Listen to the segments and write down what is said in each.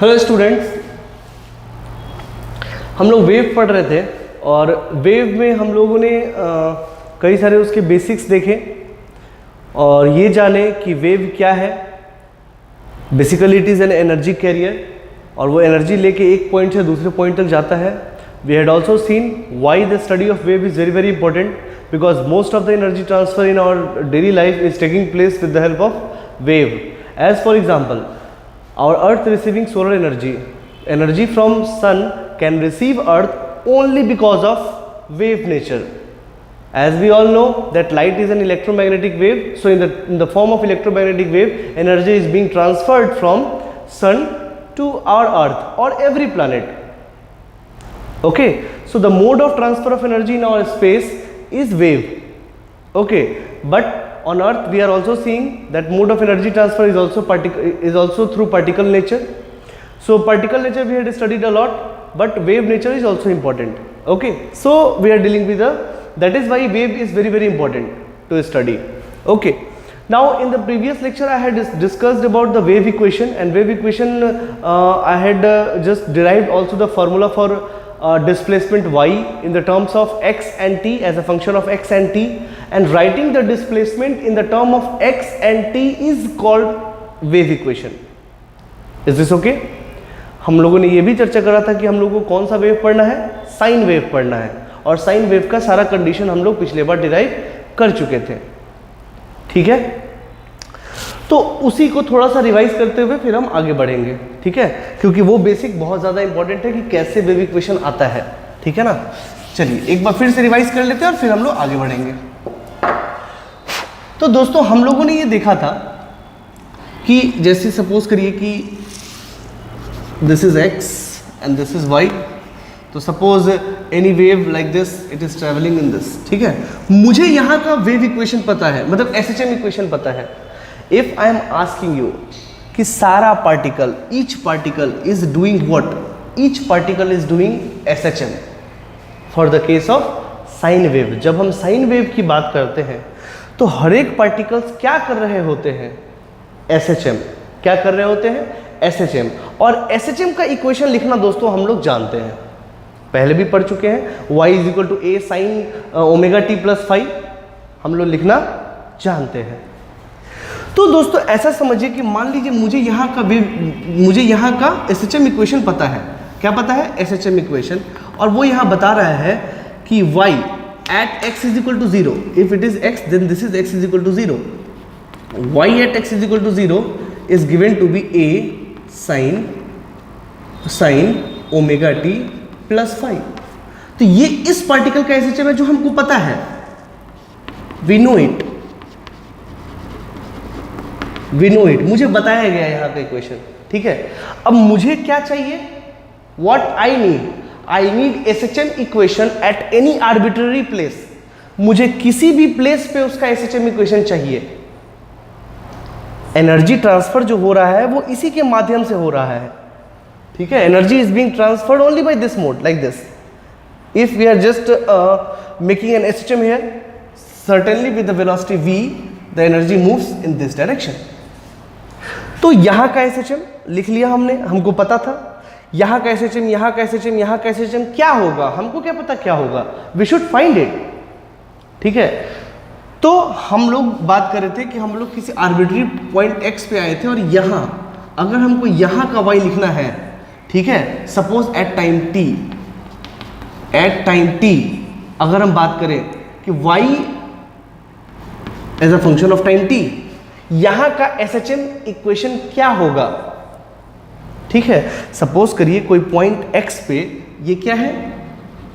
Hello students, हम लोग wave पढ़ रहे थे और वेव में हम लोगों ने कई सारे उसके बेसिक्स देखे और ये जाने कि वेव क्या है। Basically it is an energy carrier और वो एनर्जी लेके एक पॉइंट से दूसरे पॉइंट तक जाता है। We had also seen why the study of wave is very very important because most of the energy transfer in our daily life is taking place with the help of wave. As for example, our earth receiving solar energy from sun can receive earth only because of wave nature. As we all know that light is an electromagnetic wave, so in the form of electromagnetic wave, energy is being transferred from sun to our earth or every planet. Okay, so the mode of transfer of energy in our space is wave. Okay, but on earth we are also seeing that mode of energy transfer is also through particle nature. So particle nature we had studied a lot, but wave nature is also important. Okay, so we are dealing with that is why wave is very very important to study. Okay, now in the previous lecture I had discussed about the wave equation, and wave equation I had just derived also the formula for displacement y in the terms of x and t as a function of x and t, and writing the displacement in the term of x and t is called wave equation. Is this okay? हम लोगों ने ये भी चर्चा करा था कि हम लोगों को कौन सा वेव पढ़ना है, साइन वेव पढ़ना है, और साइन वेव का सारा कंडीशन हम लोग पिछले बार डिराइव कर चुके थे। ठीक है, तो उसी को थोड़ा सा रिवाइज करते हुए फिर हम आगे बढ़ेंगे। ठीक है, क्योंकि वो बेसिक बहुत ज़्यादा इंपॉर्टेंट है कि कैसे वेव इक्वेशन आता है। ठीक है ना, चलिए एक बार फिर से रिवाइज कर लेते हैं और फिर हम लोग आगे बढ़ेंगे। तो दोस्तों हम लोगों ने ये देखा था कि जैसे सपोज करिए कि this is x and this is y, तो suppose any wave like this it is travelling in this. ठीक है, मुझे यहाँ का वेव इक्वेशन पता है, मतलब SHM इक्वेशन पता है। If I am asking you कि सारा particle, each particle is doing what, each particle is doing SHM for the case of sine wave. जब हम साइन वेव की बात करते हैं तो हर एक पार्टिकल्स क्या कर रहे होते हैं, SHM। क्या कर रहे होते हैं, SHM। और SHM का इक्वेशन लिखना दोस्तों हम लोग जानते हैं, पहले भी पढ़ चुके हैं। y is equal to a sine omega t plus five हम लोग लिखना जानते हैं। तो दोस्तों ऐसा समझिए कि मान लीजिए मुझे यहाँ का SHM इक्वेशन पता है। क्या पता है, SHM इक्वेशन, और वो यहाँ बता रहा है कि y at x is equal to 0, if it is x then this is x is equal to 0, y at x is equal to 0 is given to be a sin omega t plus 5। तो ये इस particle का SHM है जो हमको पता है, we know it, मुझे बताया गया यहाँ का इक्वेशन। ठीक है, अब मुझे क्या चाहिए, what I need SHM equation at any arbitrary place. मुझे किसी भी प्लेस पे उसका SHM इक्वेशन चाहिए। एनर्जी ट्रांसफर जो हो रहा है वो इसी के माध्यम से हो रहा है। ठीक है, energy is being transferred only by this mode, like this. If we are just making an SHM here, certainly with the velocity v the energy moves in this direction। तो यहाँ का SHM लिख लिया हमने, हमको पता था यहाँ का SHM, यहाँ का SHM, यहाँ का SHM क्या होगा, हमको क्या पता क्या होगा, वी शुड फाइंड इट। ठीक है, तो हम लोग बात कर रहे थे कि हम लोग किसी आर्बिट्री पॉइंट x पे आए थे और यहाँ अगर हमको यहाँ का y लिखना है, ठीक है, सपोज एट टाइम t अगर हम बात करें कि y as a function of time t, यहाँ का SHM इक्वेशन क्या होगा। ठीक है, सपोज करिए कोई पॉइंट x पे, ये क्या है,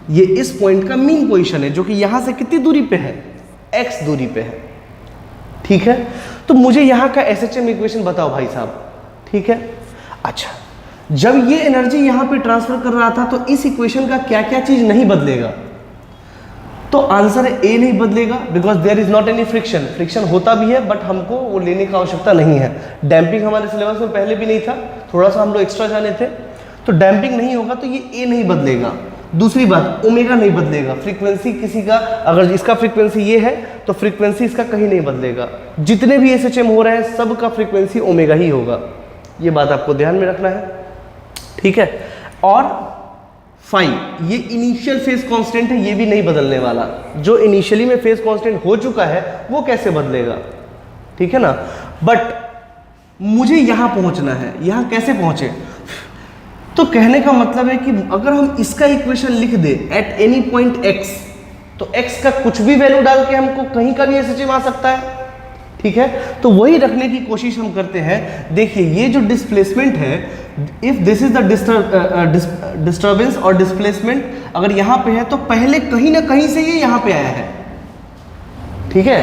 ये इस पॉइंट का मीन पोजीशन है जो कि यहाँ से कितनी दूरी पे है, x दूरी पे है। ठीक है, तो मुझे यहाँ का SHM इक्वेशन बताओ भाई साहब। ठीक है, अच्छा, जब ये एनर्जी यहाँ पे ट्रांसफर कर रहा था तो इस इक्वेशन का क्या क्या चीज नहीं बदलेगा, तो आंसर है ए नहीं बदलेगा, because there is not any friction. Friction होता भी है बट हमको वो लेने की आवश्यकता नहीं है। डैम्पिंग हमारे सिलेबस में पहले भी नहीं था, थोड़ा सा हम लोग एक्स्ट्रा जाने थे, तो डैम्पिंग नहीं होगा तो ये ए नहीं बदलेगा। दूसरी बात, ओमेगा नहीं बदलेगा, फ्रीक्वेंसी किसी का, अगर इसका फ्रीक्वेंसी ये है तो फ्रीक्वेंसी इसका कहीं नहीं बदलेगा। जितने भी SHM हो रहे हैं सब का फ्रीक्वेंसी ओमेगा ही होगा, ये बात आपको ध्यान में रखना है। ठीक है। और फाइव ये इनिशियल फेज कांस्टेंट है, ये भी नहीं बदलने वाला। जो इनिशियली में फेज कांस्टेंट हो चुका है वो कैसे बदलेगा, ठीक है ना। बट मुझे यहां पहुंचना है, यहां कैसे पहुंचे, तो कहने का मतलब है कि अगर हम इसका इक्वेशन लिख दे एट एनी पॉइंट x, तो x का कुछ भी वैल्यू डाल के हमको कहीं का भी SHM आ सकता है, ठीक है। तो वही रखने की कोशिश हम करते हैं। देखिए ये जो डिस्प्लेसमेंट है, if this is the disturbance और डिस्प्लेसमेंट अगर यहां पे है तो पहले कहीं ना कहीं से ये यहां पे आया है, ठीक है।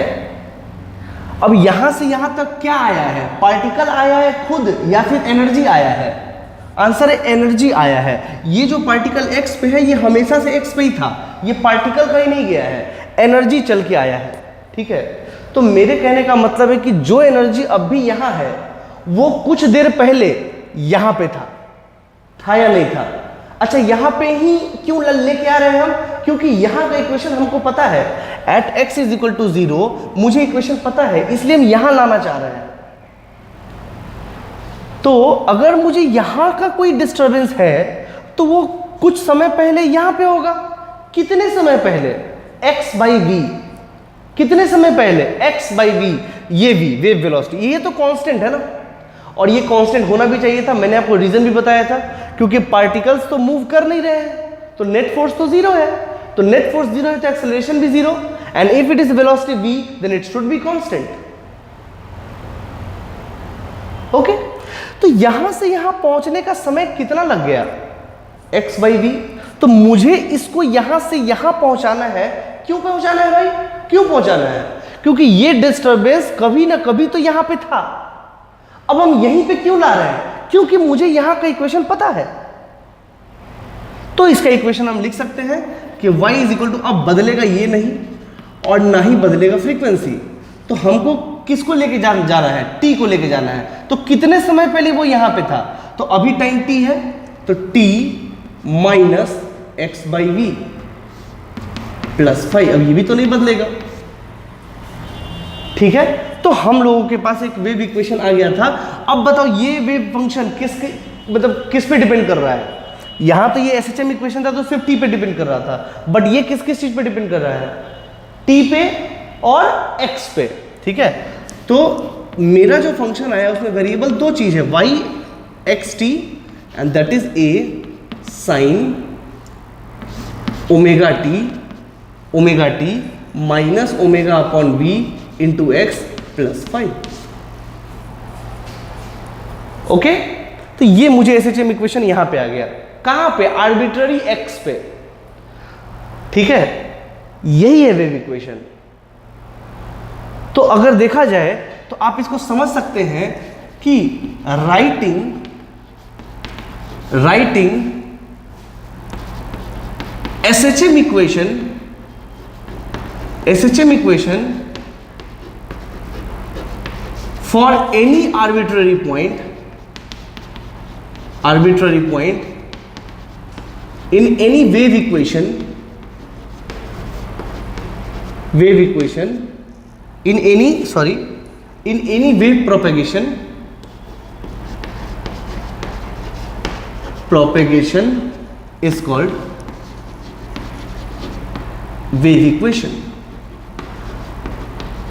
अब यहां से यहां तक क्या आया है, पार्टिकल आया है खुद या फिर एनर्जी आया है? आंसर है एनर्जी आया है। ये जो पार्टिकल x पे है ये हमेशा से x पे ही था, ये पार्टिकल कहीं नहीं गया है, एनर्जी चल के आया है, ठीक है। तो मेरे कहने का मतलब है कि जो एनर्जी अब भी यहां है वो कुछ देर पहले यहां पे था या नहीं था? अच्छा यहां पे ही क्यों लेके आ रहे हैं हम? क्योंकि यहां का इक्वेशन हमको पता है, at x is equal to 0 मुझे इक्वेशन पता है, इसलिए हम यहां लाना चाह रहे हैं। तो अगर मुझे यहां का कोई डिस्टरबेंस है तो वो कुछ समय पहले यहां पे होगा। कितने समय पहले? x by V. कितने समय पहले? x by V. ये v वेव वेलोसिटी, ये तो कांस्टेंट है ना, और ये कांस्टेंट होना भी चाहिए था। मैंने आपको रीजन भी बताया था, क्योंकि पार्टिकल्स तो मूव कर नहीं रहे हैं, तो नेट फोर्स तो जीरो है। तो नेट फोर्स जीरो है तो एक्सेलरेशन भी zero, and if it is velocity v then it should be constant. Okay, तो यहां से यहां पहुंचने का समय कितना लग गया? x by V. तो मुझे इसको यहां से यहां पहुंचाना है। क्यों पहुंचाना है भाई? क्यों पहुंचाना है? क्योंकि ये डिस्टरबेंस कभी ना कभी तो यहां पे था। अब हम यहीं पे क्यों ला रहे हैं? क्योंकि मुझे यहां का इक्वेशन पता है। तो इसका इक्वेशन हम लिख सकते हैं कि y इज इक्वल टू, अब बदलेगा ये नहीं और ना ही बदलेगा फ्रीक्वेंसी, तो हमको किसको लेके जा रहा है? t को लेके जाना है। तो कितने समय पहले वो यहां पे था? तो अभी टाइम t है, तो t minus X by V plus 5। अब ये भी तो नहीं बदलेगा, ठीक है। तो हम लोगों के पास एक वेव इक्वेशन आ गया था। अब बताओ ये वेव फंक्शन किस पे डिपेंड कर रहा है? यहां तो ये SHM इक्वेशन था तो सिर्फ t पे डिपेंड कर रहा था, बट ये किस चीज पे डिपेंड कर रहा है? t पे और x पे, ठीक है। तो मेरा जो फंक्शन आया उसमें वेरिएबल दो चीज है, y x t and that is a sine omega T minus omega upon v into x plus 5। Okay, तो ये मुझे SHM इक्वेशन यहां पे आ गया। कहां पे? आर्बिट्ररी x पे, ठीक है। यही है वेव इक्वेशन। तो अगर देखा जाए तो आप इसको समझ सकते हैं कि writing SHM equation for any arbitrary point in any wave equation in any wave propagation is called wave equation,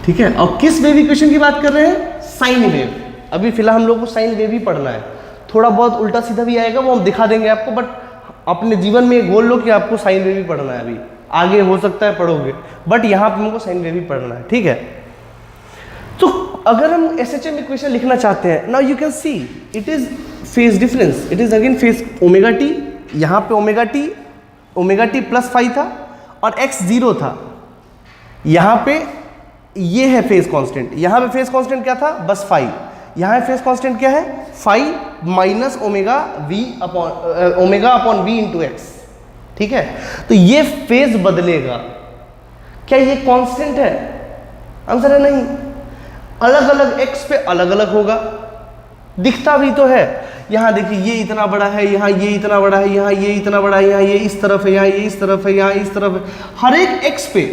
ठीक है। और किस वेव इक्वेशन की बात कर रहे हैं? Sine wave. अभी फिलहाल हम लोग को साइन वेव ही पढ़ना है। थोड़ा बहुत उल्टा सीधा भी आएगा, वो हम दिखा देंगे आपको, बट अपने जीवन में एक गोल लो कि आपको साइन वेव ही पढ़ना है। अभी आगे हो सकता है पढ़ोगे, बट यहां पर हमको साइन वेव ही पढ़ना है, ठीक है। तो अगर हम SHM इक्वेशन लिखना चाहते हैं, now you can see it is phase difference, it is again phase omega T. यहां पे ओमेगा टी प्लस 5 था और x 0 था। यहां पे ये है फेज कांस्टेंट, यहां पे फेज कांस्टेंट क्या था? बस 5। यहां फेज कांस्टेंट क्या है? 5 minus omega upon V into X, ठीक है। तो ये फेज बदलेगा। क्या ये कांस्टेंट है? आंसर है नहीं। अलग अलग x पे अलग अलग होगा, दिखता भी तो है। यहाँ देखिए ये इतना बड़ा है, यहाँ ये इतना बड़ा है, यहाँ ये इतना बड़ा है, यहाँ ये इस तरफ है, यहाँ ये इस तरफ है, यहाँ इस तरफ है। हर एक x पे,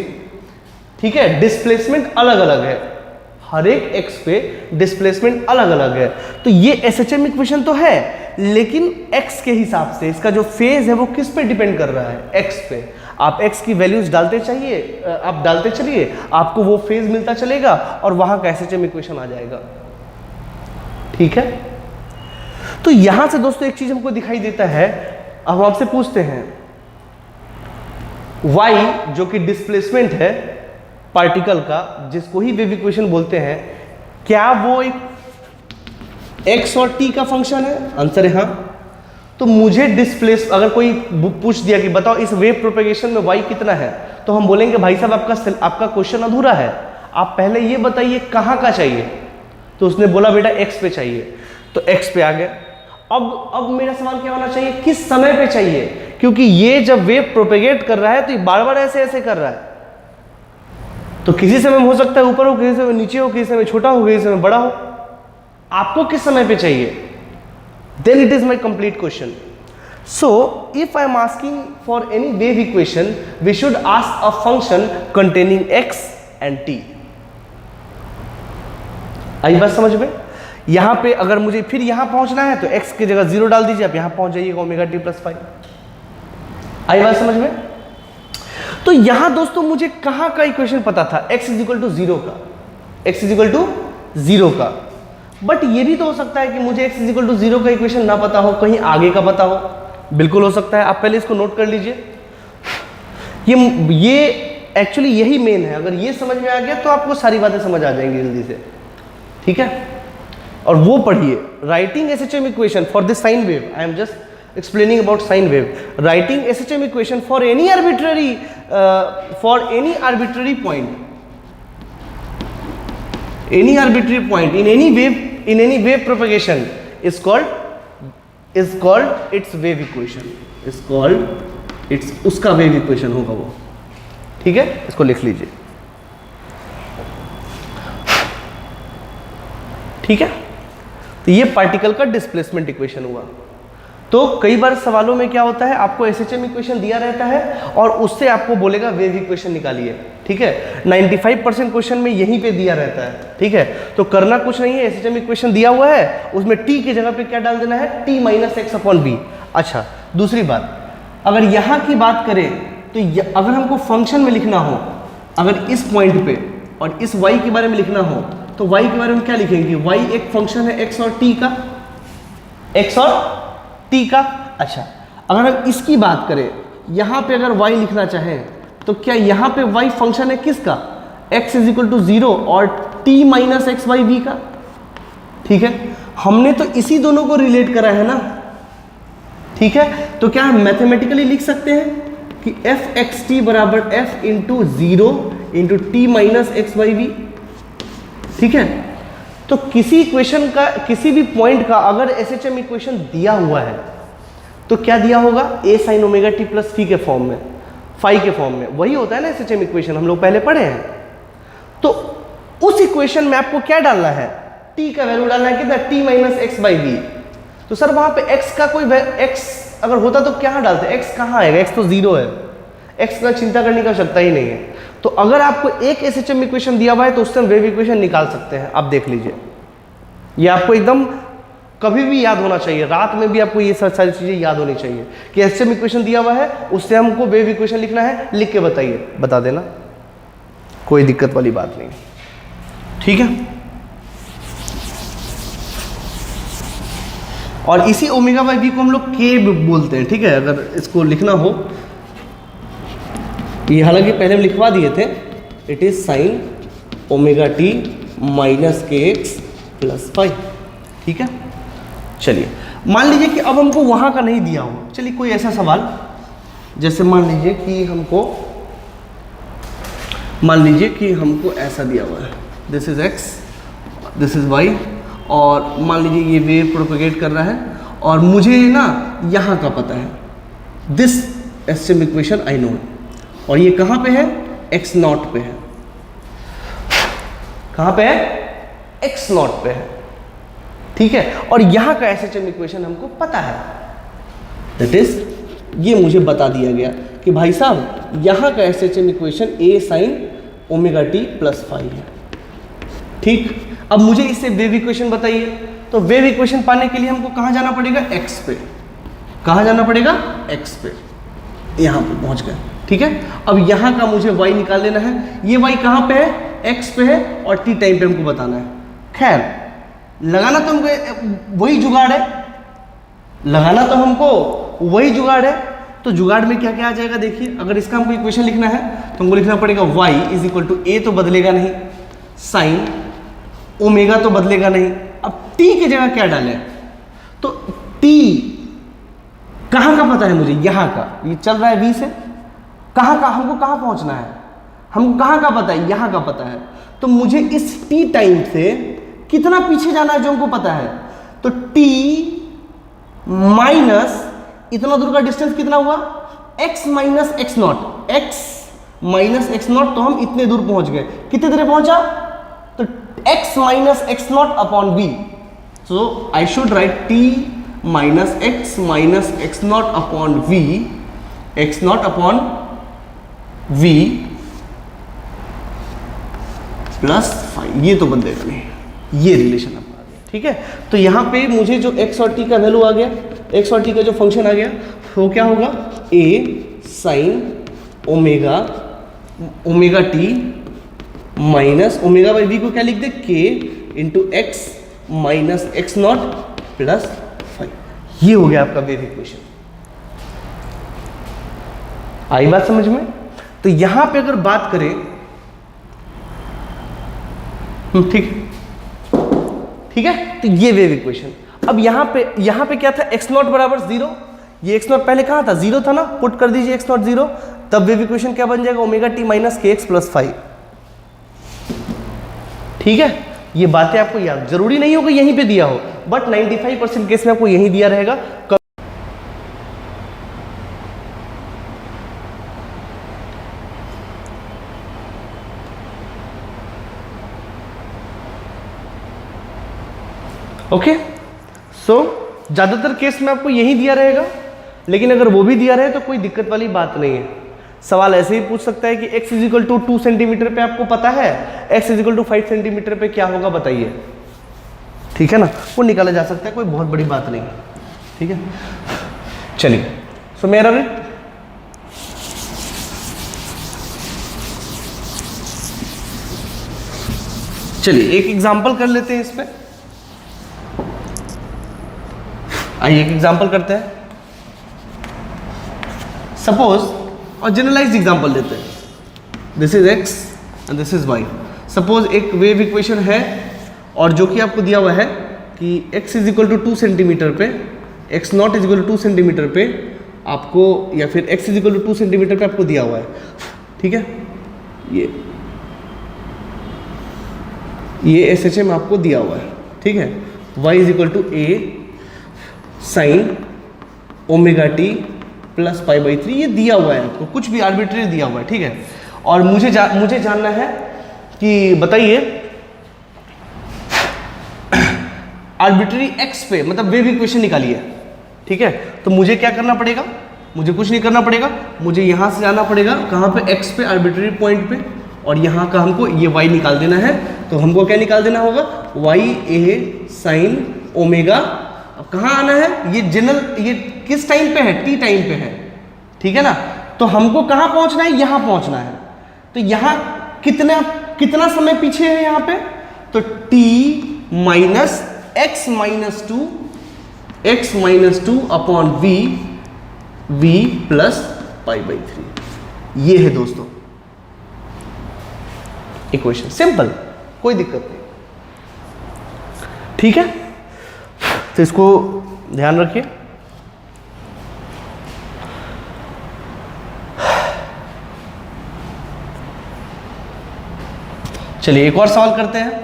ठीक है, डिस्प्लेसमेंट अलग अलग है। हर एक x पे डिस्प्लेसमेंट अलग अलग है। तो ये SHM इक्वेशन तो है, लेकिन x के हिसाब से। इसका जो फेज है वो किस पे डिपेंड कर रहा है? x पे। आप x की वैल्यूज डालते चलिए, आपको वो फेज मिलता चलेगा और वहां का SHM इक्वेशन आ जाएगा। ठीक है, तो यहां से दोस्तों एक चीज हमको दिखाई देता है। अब हम आपसे पूछते हैं y जो कि डिस्प्लेसमेंट है पार्टिकल का, जिसको ही वेव इक्वेशन बोलते हैं, क्या वो एक x और t का फंक्शन है? आंसर है हाँ। तो मुझे अगर कोई पूछ दिया कि बताओ इस वेव प्रोपेगेशन में y कितना है, तो हम बोलेंगे भाई साहब आपका क्वेश्चन अधूरा है, आप पहले ये बताइए कहाँ का चाहिए। तो उसने बोला बेटा x पे चाहिए, तो x पे आ गया। अब मेरा सवाल क्या होना चाहिए? किस समय पे चाहिए? क्योंकि ये जब वेव प्रोपेगेट कर रहा है तो ये बार बार ऐसे कर रहा है, तो किसी समय हो सकता है ऊपर हो, किसी समय नीचे हो, किसी समय छोटा हो, किसी समय बड़ा हो। आपको किस समय पे चाहिए? Then it is my complete question. So if I am asking for any wave equation, we should ask a function containing x and t। आई बात समझ में? यहां पे अगर मुझे फिर यहां पहुंचना है तो x की जगह 0 डाल दीजिए, आप यहां पहुंच जाइएगा ओमेगा t प्लस 5। आई बात समझ में? तो यहां दोस्तों मुझे कहां का इक्वेशन पता था? x इज इक्वल टू 0 का, x इज इक्वल टू 0 का। बट ये भी तो हो सकता है कि मुझे x इज इक्वल टू 0 का इक्वेशन ना पता हो, कहीं आगे का पता हो। बिल्कुल हो सकता है, आप पहले इसको नोट कर लीजिए। ये एक्चुअली यही मेन है। अगर ये समझ में आ गया तो आपको सारी बातें समझ आ जाएंगी जल्दी से। ठीक है, और वो पढ़िए, writing SHM equation for this sine wave. I am just explaining about sine wave. Writing SHM equation for any arbitrary point, any arbitrary point in any wave propagation is called its wave equation, is called its उसका wave equation होगा वो। ठीक है, इसको लिख लीजिए। ठीक है, तो ये पार्टिकल का डिस्प्लेसमेंट इक्वेशन हुआ। तो कई बार सवालों में क्या होता है, आपको SHM इक्वेशन दिया रहता है और उससे आपको बोलेगा वेव इक्वेशन निकालिए। ठीक है, 95% क्वेश्चन में यहीं पे दिया रहता है। ठीक है, तो करना कुछ नहीं है, SHM इक्वेशन दिया हुआ है, उसमें t की जगह पे क्या डाल देना है? t minus X upon B. अच्छा, दूसरी बात, अगर यहाँ की बात करें तो अगर हमको फंक्शन में लिखना हो, अगर इस पॉइंट पे और इस y के बारे में लिखना हो, तो y के बारे में क्या लिखेंगे? y एक फंक्शन है x और t का, x और t का। अच्छा, अगर हम इसकी बात करें, यहाँ पे अगर y लिखना चाहें तो क्या यहाँ पे y फंक्शन है किसका? x इज इक्वल टू 0 और t minus X by V का। ठीक है, हमने तो इसी दोनों को रिलेट करा है ना। ठीक है, तो क्या हम मैथमेटिकली लिख सकते हैं कि एफ एक्स टी बराबर F into 0 into T minus X by V. ठीक है, तो किसी इक्वेशन का, किसी भी पॉइंट का अगर SHM इक्वेशन दिया हुआ है तो क्या दिया होगा? a sine omega T plus phi के फॉर्म में, फाई के फॉर्म में। वही होता है ना SHM इक्वेशन, हम लोग पहले पढ़े हैं। तो उस इक्वेशन में आपको क्या डालना है? t का वैल्यू डालना है कितना? t minus X by V. तो सर वहां पे x का कोई x अगर होता तो क्या डालते? x कहाँ आएगा? x तो 0 है, x का चिंता करने की आवश्यकता ही नहीं है। तो अगर आपको एक SHM इक्वेशन दिया हुआ है तो उससे हम वेव इक्वेशन निकाल सकते हैं। आप देख लीजिए, ये आपको एकदम कभी भी याद होना चाहिए, रात में भी आपको ये सारी चीजें याद होनी चाहिए कि SHM इक्वेशन दिया हुआ है, उससे हमको वेव इक्वेशन लिखना है। लिख के बताइए, बता देना, कोई दिक्कत वाली बात नहीं। ठीक है, और इसी ओमेगा बाई वी को हम लोग के बोलते हैं। ठीक है, अगर इसको लिखना हो, ये हालांकि पहले हम लिखवा दिए थे, it is sine omega T minus के एक्स प्लस फाइव। ठीक है, चलिए मान लीजिए कि अब हमको वहां का नहीं दिया हो। चलिए कोई ऐसा सवाल, जैसे मान लीजिए कि हमको ऐसा दिया हुआ है, this is X, this is Y, और मान लीजिए ये वेव प्रोपेगेट कर रहा है और मुझे ना यहाँ का पता है, this SHM equation I know, और ये कहाँ पे है? x नॉट पे है। कहाँ पे है? x नॉट पे है। ठीक है, और यहाँ का SHM इक्वेशन हमको पता है, दैट इज ये मुझे बता दिया गया कि भाई साहब यहाँ का SHM equation a sine omega T plus five है। ठीक, अब मुझे इससे वेव इक्वेशन बताइए। तो वेव इक्वेशन पाने के लिए हमको कहां जाना पड़ेगा? एक्स पे। कहां जाना पड़ेगा? एक्स पे। यहां पे पहुंच गए, ठीक है। अब यहां का मुझे y निकाल लेना है। ये y कहां पे है? x पे है और t टाइम पे हमको बताना है। खैर लगाना तो हमको वही जुगाड़ है, लगाना तो हमको वही जुगाड़ है। तो जुगाड़ में क्या क्या आ जाएगा देखिए। अगर इसका हमको इक्वेशन लिखना है तो हमको लिखना पड़ेगा y इज इक्वल टू ए, तो बदलेगा नहीं, साइन ओमेगा तो बदलेगा नहीं। अब t की जगह क्या डालें? तो t कहां का पता है मुझे? यहां का, ये चल रहा है v से, कहां का हमको कहां पहुंचना है? हमको कहां का पता है? यहां का पता है। तो मुझे इस t टाइम से कितना पीछे जाना है जो हमको पता है? तो t माइनस इतना दूर का डिस्टेंस कितना हुआ? x minus X not, x minus X not, तो हम इतने दूर पहुंच गए। कितने दूर पहुंचा? तो x minus X not upon v। So I should write t minus X not upon v, x not upon v plus 5। ये तो बदलेगा नहीं, ये रिलेशन आपका आ गया, ठीक है। तो यहां पे मुझे जो x और t का वैल्यू आ गया, x और t का जो फंक्शन आ गया वो क्या होगा? a sine omega, omega t minus omega by v को क्या लिख दे? k into x minus X not plus 5। ये हो गया आपका वेव इक्वेशन। आई बात समझ में? तो यहां पे अगर बात करें, ठीक है, तो ये वेव इक्वेशन। अब यहां पे क्या था? एक्स नॉट बराबर 0। ये एक्स नॉट पहले कहां था? 0 था ना, पुट कर दीजिए एक्स नॉट 0, तब वेव इक्वेशन क्या बन जाएगा? ओमेगा टी माइनस के एक्स प्लस 5। ठीक है, ये बातें आपको याद, जरूरी नहीं हो कि यहीं पे दिया हो, बट 95% केस में आपको यहीं दिया रहेगा। ओके, सो ज्यादातर केस में आपको यही दिया रहेगा, लेकिन अगर वो भी दिया रहे तो कोई दिक्कत वाली बात नहीं है। सवाल ऐसे ही पूछ सकता है कि x is equal to 2 centimetre पे आपको पता है, x is equal to 5 centimetre पे क्या होगा बताइए, ठीक है ना, वो निकाला जा सकता है, कोई बहुत बड़ी बात नहीं। ठीक है, चलिए, सो मेरा भी चलिए एक एग्जांपल कर लेते हैं इस पे। आइए एक एग्जांपल करते हैं। सपोज, और जनरलाइज्ड एग्जांपल लेते हैं, this is x and this is y। Suppose एक वेव इक्वेशन है और जो कि आपको दिया हुआ है कि x is equal to 2 centimetre पे, x not is equal to 2 centimetre पे आपको, या फिर x is equal to 2 centimetre पे आपको दिया हुआ है। ठीक है, ये SHM आपको दिया हुआ है। ठीक है, y is equal to a sine omega T plus pi by 3, ये दिया हुआ है आपको, कुछ भी आर्बिट्री दिया हुआ है। ठीक है, और मुझे जानना है कि बताइए आर्बिट्री x पे, मतलब वेव इक्वेशन निकालिए। ठीक है, तो मुझे क्या करना पड़ेगा? मुझे कुछ नहीं करना पड़ेगा, मुझे यहां से जाना पड़ेगा कहां पे? x पे, आर्बिट्री पॉइंट पे, और यहाँ का हमको ये y निकाल देना है। तो हमको क्या निकाल देना होगा? y a sine omega. अब कहाँ आना है? ये जनरल, ये किस टाइम पे है? t टाइम पे है। ठीक है ना, तो हमको कहाँ पहुंचना है? यहाँ पहुंचना है। तो यहाँ कितना समय पीछे है यहाँ पे? तो t minus x minus two upon v plus pi by 3। ये है दोस्तों इक्वेशन, सिंपल, कोई दिक्कत नहीं। ठीक है, तो इसको ध्यान रखिए। चलिए एक और सवाल करते हैं।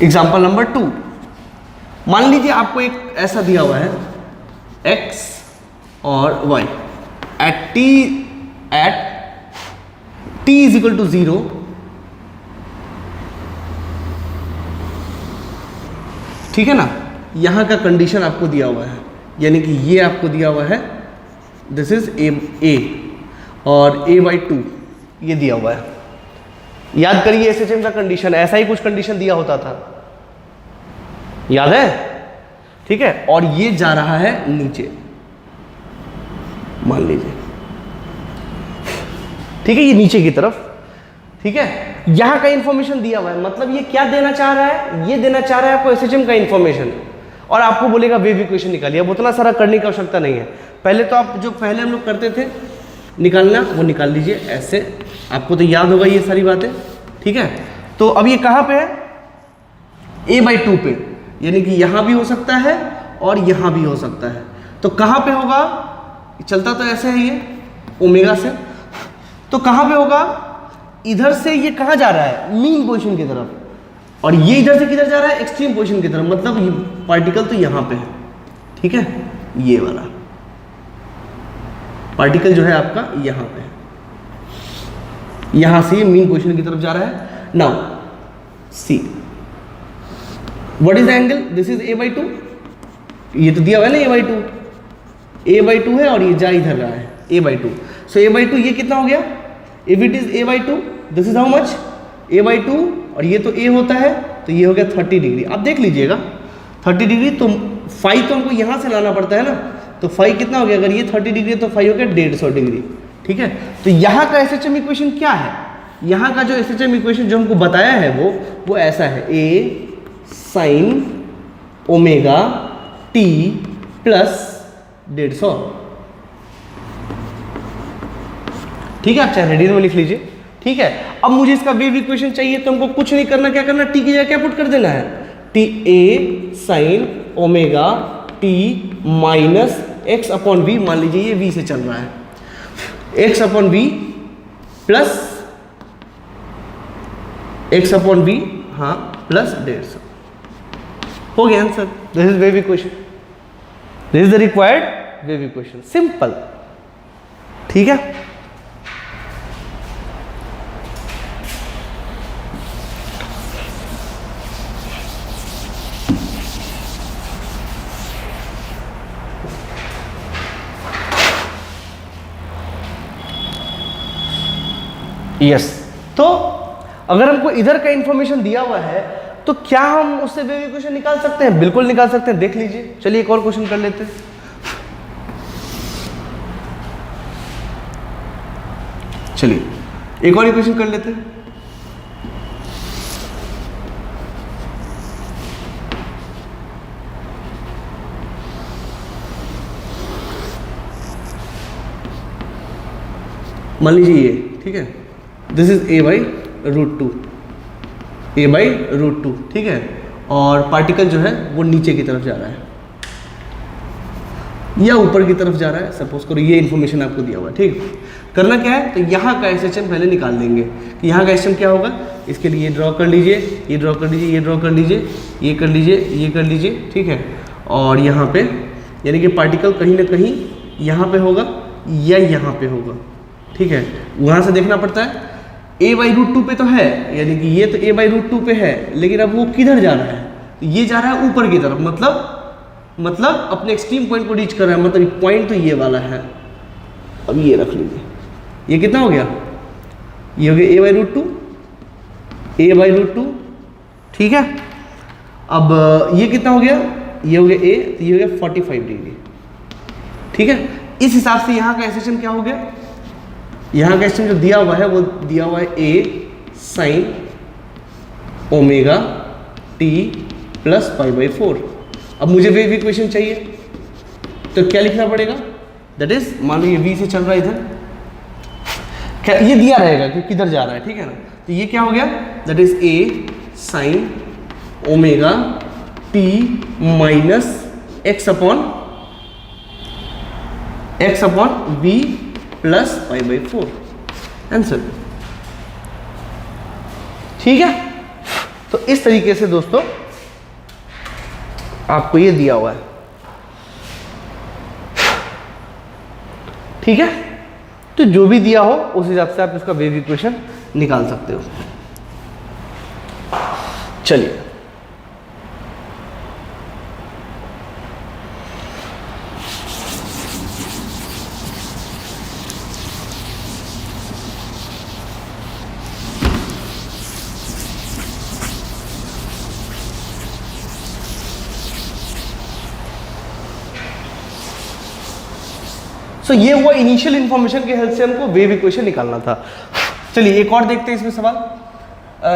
Example number 2। मान लीजिए आपको एक ऐसा दिया हुआ है x और y at t is equal to 0, ठीक है ना। यहां का कंडीशन आपको दिया हुआ है, यानी कि ये आपको दिया हुआ है, दिस इज ए, और a/2 ये दिया हुआ है। याद करिए SHM का कंडीशन, ऐसा ही कुछ कंडीशन दिया होता था, याद है? ठीक है, और ये जा रहा है नीचे, मान लीजिए, ठीक है, ये नीचे की तरफ, ठीक है। यहां का इंफॉर्मेशन दिया हुआ है, मतलब ये क्या देना चाह रहा है? ये देना चाह रहा है आपको SHM का इंफॉर्मेशन, और आपको बोलेगा वेव इक्वेशन निकालिए। अब उतना सारा करने की आवश्यकता नहीं है, पहले तो आप जो पहले हम लोग करते थे निकालना, वो निकाल लीजिए ऐसे, आपको तो याद होगा ये सारी बातें, ठीक है। तो अब ये कहां पे है? a/2 पे, यानी कि यहां भी हो सकता है और यहां भी हो सकता है। तो कहां पे होगा? चलता तो ऐसे है ये ओमेगा से, तो कहां पे होगा? इधर से ये कहां जा रहा है? मीन पोजीशन की तरफ, और ये इधर से किधर जा रहा है? एक्सट्रीम पोजीशन की तरफ, मतलब पार्टिकल तो यहां पे है, ठीक है, ये वाला पार्टिकल जो है आपका यहां पे है, यहां से मीन पोजीशन की तरफ जा रहा है। Now see what is the angle? This is a/2, ये तो दिया हुआ है ना a/2 है, और ये जा इधर रहा है a/2। सो a/2 ये कितना हो गया? If it is a/2 this is how much? a/2, और ये तो a होता है, तो ये हो गया 30 डिग्री। आप देख लीजिएगा 30 डिग्री, तो फाई तो हमको यहाँ से लाना पड़ता है ना, तो फाई कितना हो गया? अगर ये 30 डिग्री है तो फाई हो गया 150 डिग्री, ठीक है। तो यहाँ का SHM इक्वेशन क्या है? यहाँ का जो SHM इक्वेशन जो हमको बताया है वो ऐसा है, a sin omega t plus 150, ठीक है। आप चाहे रेडियन में लिख लीजिए, ठीक है। अब मुझे इसका वेव इक्वेशन चाहिए, तो हमको कुछ नहीं करना, क्या करना? t की जगह क्या पुट कर देना है? t a sin omega t minus x upon v, मान लीजिए ये v से चल रहा है, x upon v plus x upon v, हाँ, प्लस 150, हो गया answer. This is wave equation, this is the required wave equation, simple, ठीक है। यस तो अगर हमको इधर का इंफॉर्मेशन दिया हुआ है, तो क्या हम उससे वेव इक्वेशन निकाल सकते हैं? बिल्कुल निकाल सकते हैं, देख लीजिए। चलिए एक और क्वेश्चन कर लेते हैं। चलिए एक और इक्वेशन कर लेते हैं। मान लीजिए ये, ठीक है, दिस इज a/√2, a/√2, ठीक है, और पार्टिकल जो है वो नीचे की तरफ जा रहा है या ऊपर की तरफ जा रहा है, सपोज करो ये इन्फॉर्मेशन आपको दिया हुआ है, ठीक। करना क्या है? तो यहाँ का SHM पहले निकाल देंगे कि यहाँ का SHM क्या होगा। इसके लिए ये ड्रॉ कर लीजिए, ये ड्रॉ कर लीजिए, ये ड्रॉ कर लीजिए, ये कर लीजिए, ये कर लीजिए, ठीक है। और यहाँ पे यानी कि पार्टिकल कहीं ना कहीं यहाँ पे होगा या यहाँ पे होगा, ठीक है। वहाँ से देखना पड़ता है, a/√2 पे तो है, यानी कि ये तो a/√2 पे है, लेकिन अब वो किधर जा रहा है? तो ये जा रहा है ऊपर की तरफ, मतलब अपने एक्सट्रीम पॉइंट को रीच कर रहा है, मतलब पॉइंट तो ये वाला है। अब ये रख लीजिए, ये कितना हो गया? ये हो गया a/√2, ठीक है। अब ये कितना हो गया? ये हो गया a, तो ये हो गया 45 डिग्री, ठीक है। इस हिसाब से यहाँ का SHM क्या हो गया? यहाँ का SHM जो दिया हुआ है वो दिया हुआ है a sin omega t plus π/4। अब मुझे वेव इक्वेशन चाहिए, तो क्या लिखना पड़ेगा? दैट इज, मान लो ये v से चल रहा है इधर, क्या ये दिया रहेगा कि किधर जा रहा है, ठीक है ना। तो ये क्या हो गया? That is a sin omega t minus x upon v plus π/4, answer, ठीक है। तो इस तरीके से दोस्तों आपको ये दिया हुआ है, ठीक है। तो जो भी दिया हो उस हिसाब से आप इसका वेव इक्वेशन निकाल सकते हो। चलिए सो ये वो इनिशियल इंफॉर्मेशन के हेल्प से हमको वेव इक्वेशन निकालना था। चलिए एक और देखते हैं इसमें सवाल,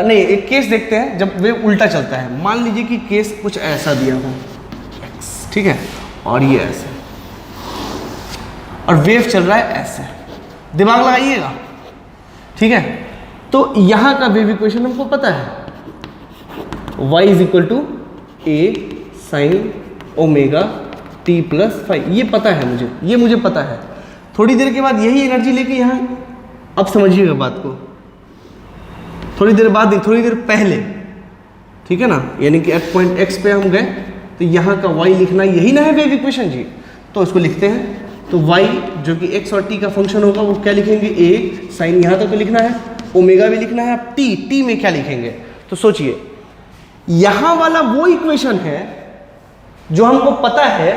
नहीं एक केस देखते हैं जब वेव उल्टा चलता है। मान लीजिए कि केस कुछ ऐसा दिया हो, ठीक है, और ये ऐसे, और वेव चल रहा है ऐसे, दिमाग लगाइएगा, ठीक है। तो यहां का वेव इक्वेशन हमको पता है, y is equal to a sine omega t plus five, ये पता है मुझे, ये मुझे पता है। थोड़ी देर के बाद यही एनर्जी लेके यहाँ, अब समझिएगा बात को, थोड़ी देर बाद नहीं, थोड़ी देर पहले, ठीक है ना, यानी कि एट पॉइंट x पे हम गए तो यहाँ का y लिखना यही ना है वेव इक्वेशन जी, तो इसको लिखते हैं। तो y जो कि x और t का फंक्शन होगा वो क्या लिखेंगे, a साइन, यहाँ तक तो लिखना है, ओमेगा भी लिखना है, अब t में क्या लिखेंगे। तो सोचिए यहाँ वाला वो इक्वेशन है जो हमको पता है,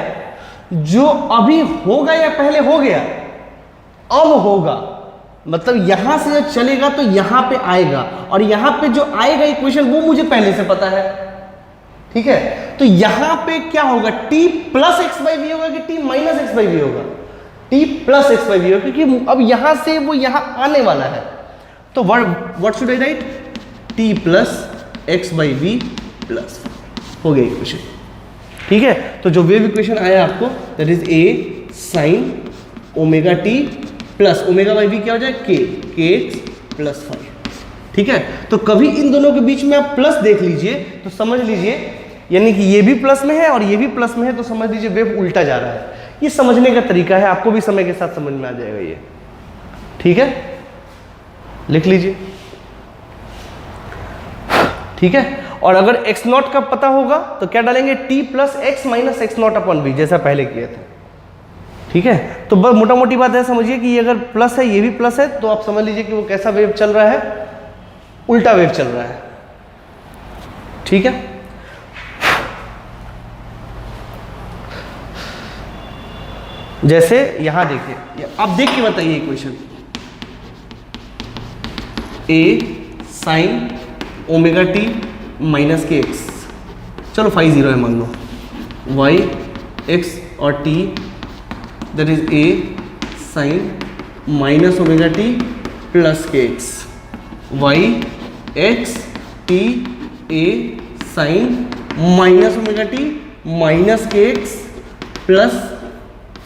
जो अभी होगा या पहले हो गया, अब होगा, मतलब यहां से जब चलेगा तो यहां पे आएगा, और यहां पे जो आएगा इक्वेशन वो मुझे पहले से पता है, ठीक है। तो यहां पे क्या होगा, t plus X by V होगा कि t minus X by V होगा, t plus X by V होगा, क्योंकि अब यहां से वो यहां आने वाला है। तो what should I write, t plus X by V plus, हो गया इक्वेशन, ठीक है। तो जो वेव इक्वेशन आया आपको, that is a sine omega t plus omega by V क्या हो जाए, के एक्स प्लस फाइव, ठीक है। तो कभी इन दोनों के बीच में आप प्लस देख लीजिए तो समझ लीजिए, यानी कि ये भी प्लस में है और ये भी प्लस में है, तो समझ लीजिए वेव उल्टा जा रहा है। ये समझने का तरीका है, आपको भी समय के साथ समझ में आ जाएगा ये, ठीक है, लिख लीजिए, ठीक है। और अगर x नॉट का पता होगा तो क्या डालेंगे, t plus X minus X not upon V, जैसा पहले किया था, ठीक है। तो बस मोटा मोटी बात है, समझिए कि ये अगर प्लस है, ये भी प्लस है, तो आप समझ लीजिए कि वो कैसा वेव चल रहा है, उल्टा वेव चल रहा है, ठीक है। जैसे यहां देखिए, आप देख के बताइए equation, a sine omega T minus के एक्स, चलो फाइव जीरो है मान लो, y एक्स और t that is a sine minus omega T plus के X, Y X T A sine minus omega T minus के एक्स प्लस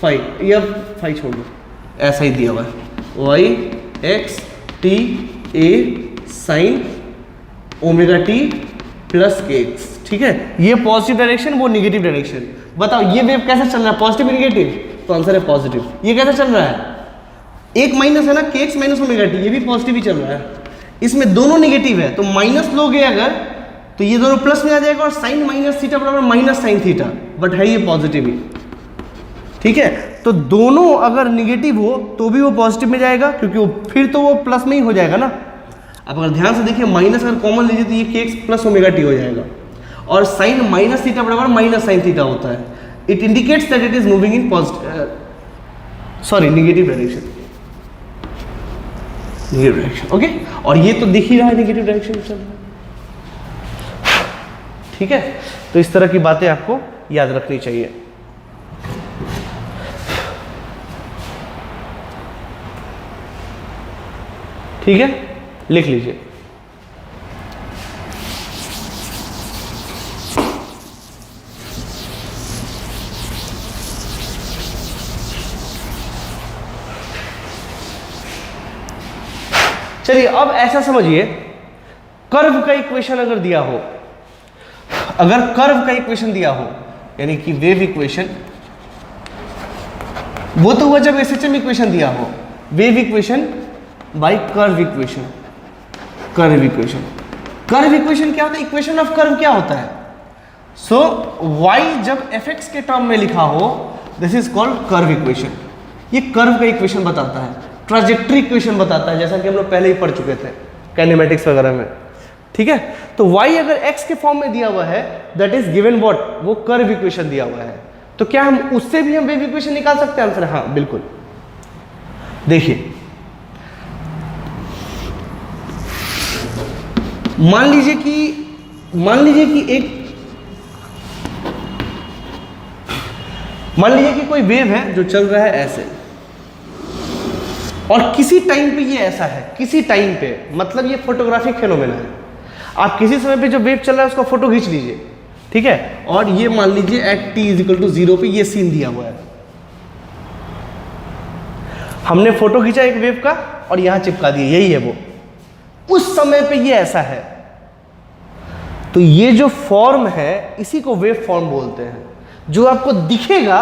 फाइव, या five छोड़ दो, ऐसा ही दिया हुआ है, Y X T A sine omega T plus के एक्स, ठीक है। ये पॉजिटिव डायरेक्शन, वो निगेटिव डायरेक्शन। बताओ ये वेव कैसा चल रहा है, पॉजिटिव निगेटिव, तो आंसर है पॉजिटिव। ये कैसा चल रहा है, एक माइनस है ना, के एक्स माइनस ओमेगा टी, ये भी पॉजिटिव ही चल रहा है, इसमें दोनों निगेटिव है, तो माइनस लोगे अगर तो ये दोनों प्लस में आ जाएगा, और साइन माइनस थीटा बराबर माइनस साइन थीटा, बट है ये पॉजिटिव ही, ठीक है। तो दोनों अगर निगेटिव हो तो भी वो पॉजिटिव में जाएगा, क्योंकि वो फिर तो वो प्लस में ही हो जाएगा ना। अब अगर ध्यान से देखिए, माइनस अगर कॉमन लीजिए तो ये के एक्स प्लस ओमेगा टी हो जाएगा, और साइन माइनस थीटा बराबर माइनस साइन थीटा होता है। It indicates that it is moving in positive, sorry negative direction, negative direction, okay. और ये तो दिख ही रहा है निगेटिव डायरेक्शन चल रहा है, ठीक है। तो इस तरह की बातें आपको याद रखनी चाहिए, ठीक है, लिख लीजिए। चलिए अब ऐसा समझिए, कर्व का इक्वेशन अगर दिया हो, अगर कर्व का इक्वेशन दिया हो, यानी कि वेव इक्वेशन, वो तो हुआ जब एसएचएम इक्वेशन दिया हो, wave equation by curve equation. Curve equation, curve equation क्या होता है, इक्वेशन ऑफ कर्व क्या होता है, सो y जब fx के टर्म में लिखा हो, this is called curve equation. ये कर्व का इक्वेशन बताता है, ट्राजेक्ट्री इक्वेशन बताता है, जैसा कि हम लोग पहले ही पढ़ चुके थे काइनेमेटिक्स वगैरह में, ठीक है। तो y अगर x के फॉर्म में दिया हुआ है, दैट इज गिवन व्हाट, वो कर्व इक्वेशन दिया हुआ है, तो क्या हम उससे भी हम वेव इक्वेशन निकाल सकते हैं, आंसर है हाँ, बिल्कुल। देखिए मान लीजिए कि कोई वेव है जो चल रहा है ऐसे, और किसी टाइम पे ये ऐसा है, किसी टाइम पे, मतलब ये फोटोग्राफिक फेनोमेना है। आप किसी समय पे जो वेव चल रहा है उसका फोटो खींच लीजिए, ठीक है, और ये मान लीजिए एट t इक्वल टू 0 पे ये सीन दिया हुआ है। हमने फोटो खींचा एक वेव का और यहां चिपका दिया, यही है वो, उस समय पे ये ऐसा है। तो ये जो फॉर्म है इसी को वेव फॉर्म बोलते हैं। जो आपको दिखेगा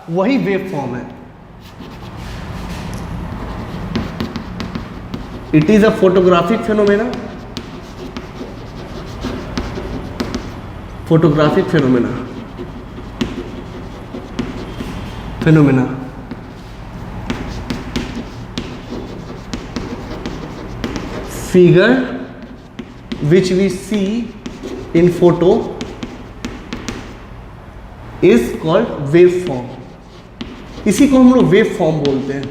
वही वेव फॉर्म है। It is a photographic phenomena, photographic phenomena figure which we see in photo is called waveform। इसी को हम लोग वेव फॉर्म बोलते हैं।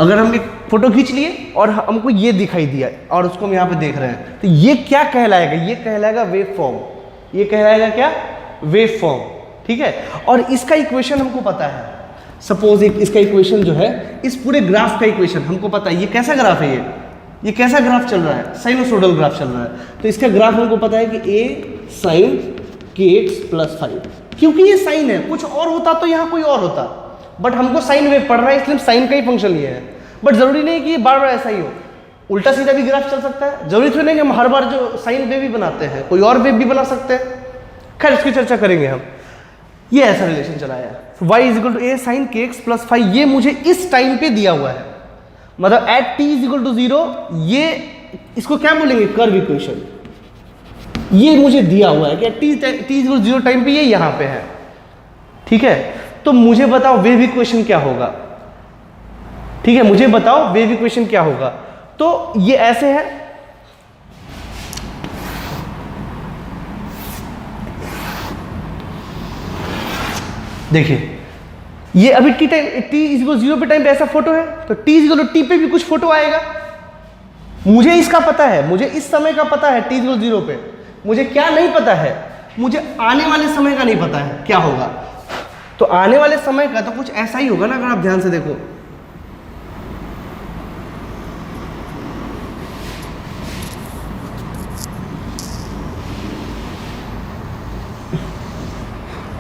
अगर हम एक फोटो खींच लिए और हमको ये दिखाई दिया और उसको हम यहाँ पे देख रहे हैं, तो ये क्या कहलाएगा? ये कहलाएगा वेव फॉर्म। ये कहलाएगा क्या? वेव फॉर्म, ठीक है। और इसका इक्वेशन हमको पता है। सपोज एक इसका इक्वेशन जो है, इस पूरे ग्राफ का इक्वेशन हमको पता है। ये कैसा ग्राफ है? ये कैसा ग्राफ चल रहा है? साइनोसोडल ग्राफ चल रहा है। तो इसका ग्राफ हमको पता है कि a sin kx + 5। क्योंकि ये साइन है, कुछ और होता तो यहाँ कोई और होता, बट हमको साइन वेव पढ़ रहा है इसलिए साइन का ही फंक्शन लिया है। बट जरूरी नहीं कि ये बार बार ऐसा ही हो, उल्टा सीधा भी ग्राफ चल सकता है। जरूरी तो नहीं कि हम हर बार जो साइन वेव भी बनाते हैं, कोई और वेव भी बना सकते हैं। खैर उसकी चर्चा करेंगे हम। ये ऐसा रिलेशन चला है, y = a sin kx + 5। ये मुझे इस टाइम पे दिया हुआ है, मतलब एट t = 0। ये इसको क्या बोलेंगे? Curve equation. ये मुझे दिया हुआ है कि t = 0 टाइम पे ये यहां पे है, ठीक है। तो मुझे बताओ वेव इक्वेशन क्या होगा? ठीक है, मुझे बताओ वेव इक्वेशन क्या होगा। तो ये ऐसे है, देखिए ये अभी t = 0 पे टाइम पे ऐसा फोटो है, तो t = t पे भी कुछ फोटो आएगा। मुझे इसका पता है, मुझे इस समय का पता है t = 0 पे। मुझे क्या नहीं पता है? मुझे आने वाले समय का नहीं पता है क्या होगा। तो आने वाले समय का तो कुछ ऐसा ही होगा ना, अगर आप ध्यान से देखो।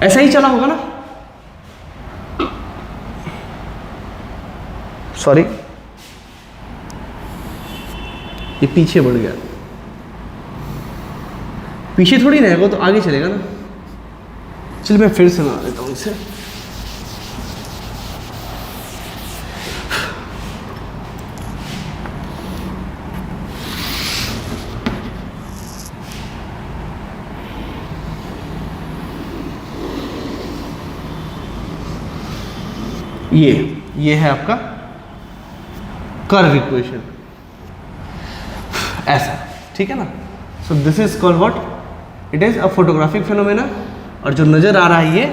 ऐसा ही चला होगा ना, सॉरी ये पीछे बढ़ गया। पीछे थोड़ी ना है वो, तो आगे चलेगा ना। चलिए मैं फिर से बना देता हूँ इसे। ये है आपका कर्व इक्वेशन, ऐसा, ठीक है ना। So this is called what? It is a photographic phenomena. और जो नजर आ रहा है ये,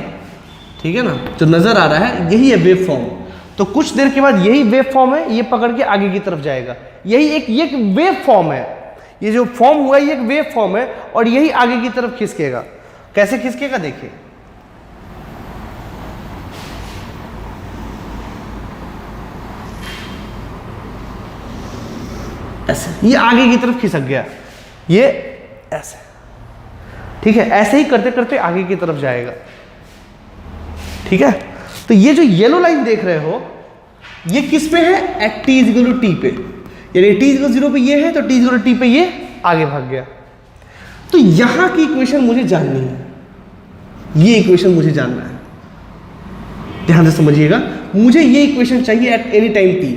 ठीक है ना, जो नजर आ रहा है यही है वेव फॉर्म। तो कुछ देर के बाद यही वेव फॉर्म है, ये पकड़ के आगे की तरफ जाएगा। यही एक वेव फॉर्म है। ये जो फॉर्म हुआ ये एक वेव फॉर्म है, और यही आगे की तरफ खिसकेगा। कैसे खिसकेगा देखिए, ऐसे ये आगे की तरफ खिसक गया, ये ऐसे, ठीक है। ऐसे ही करते करते आगे की तरफ जाएगा, ठीक है। तो ये जो येलो लाइन देख रहे हो, ये किस पे है? एट t = t पे। यानी t = 0 पे ये है, तो t = t पे ये आगे भाग गया। तो यहां की इक्वेशन मुझे जाननी है, ये इक्वेशन मुझे जानना है, ध्यान से समझिएगा। मुझे ये इक्वेशन चाहिए eight any time t,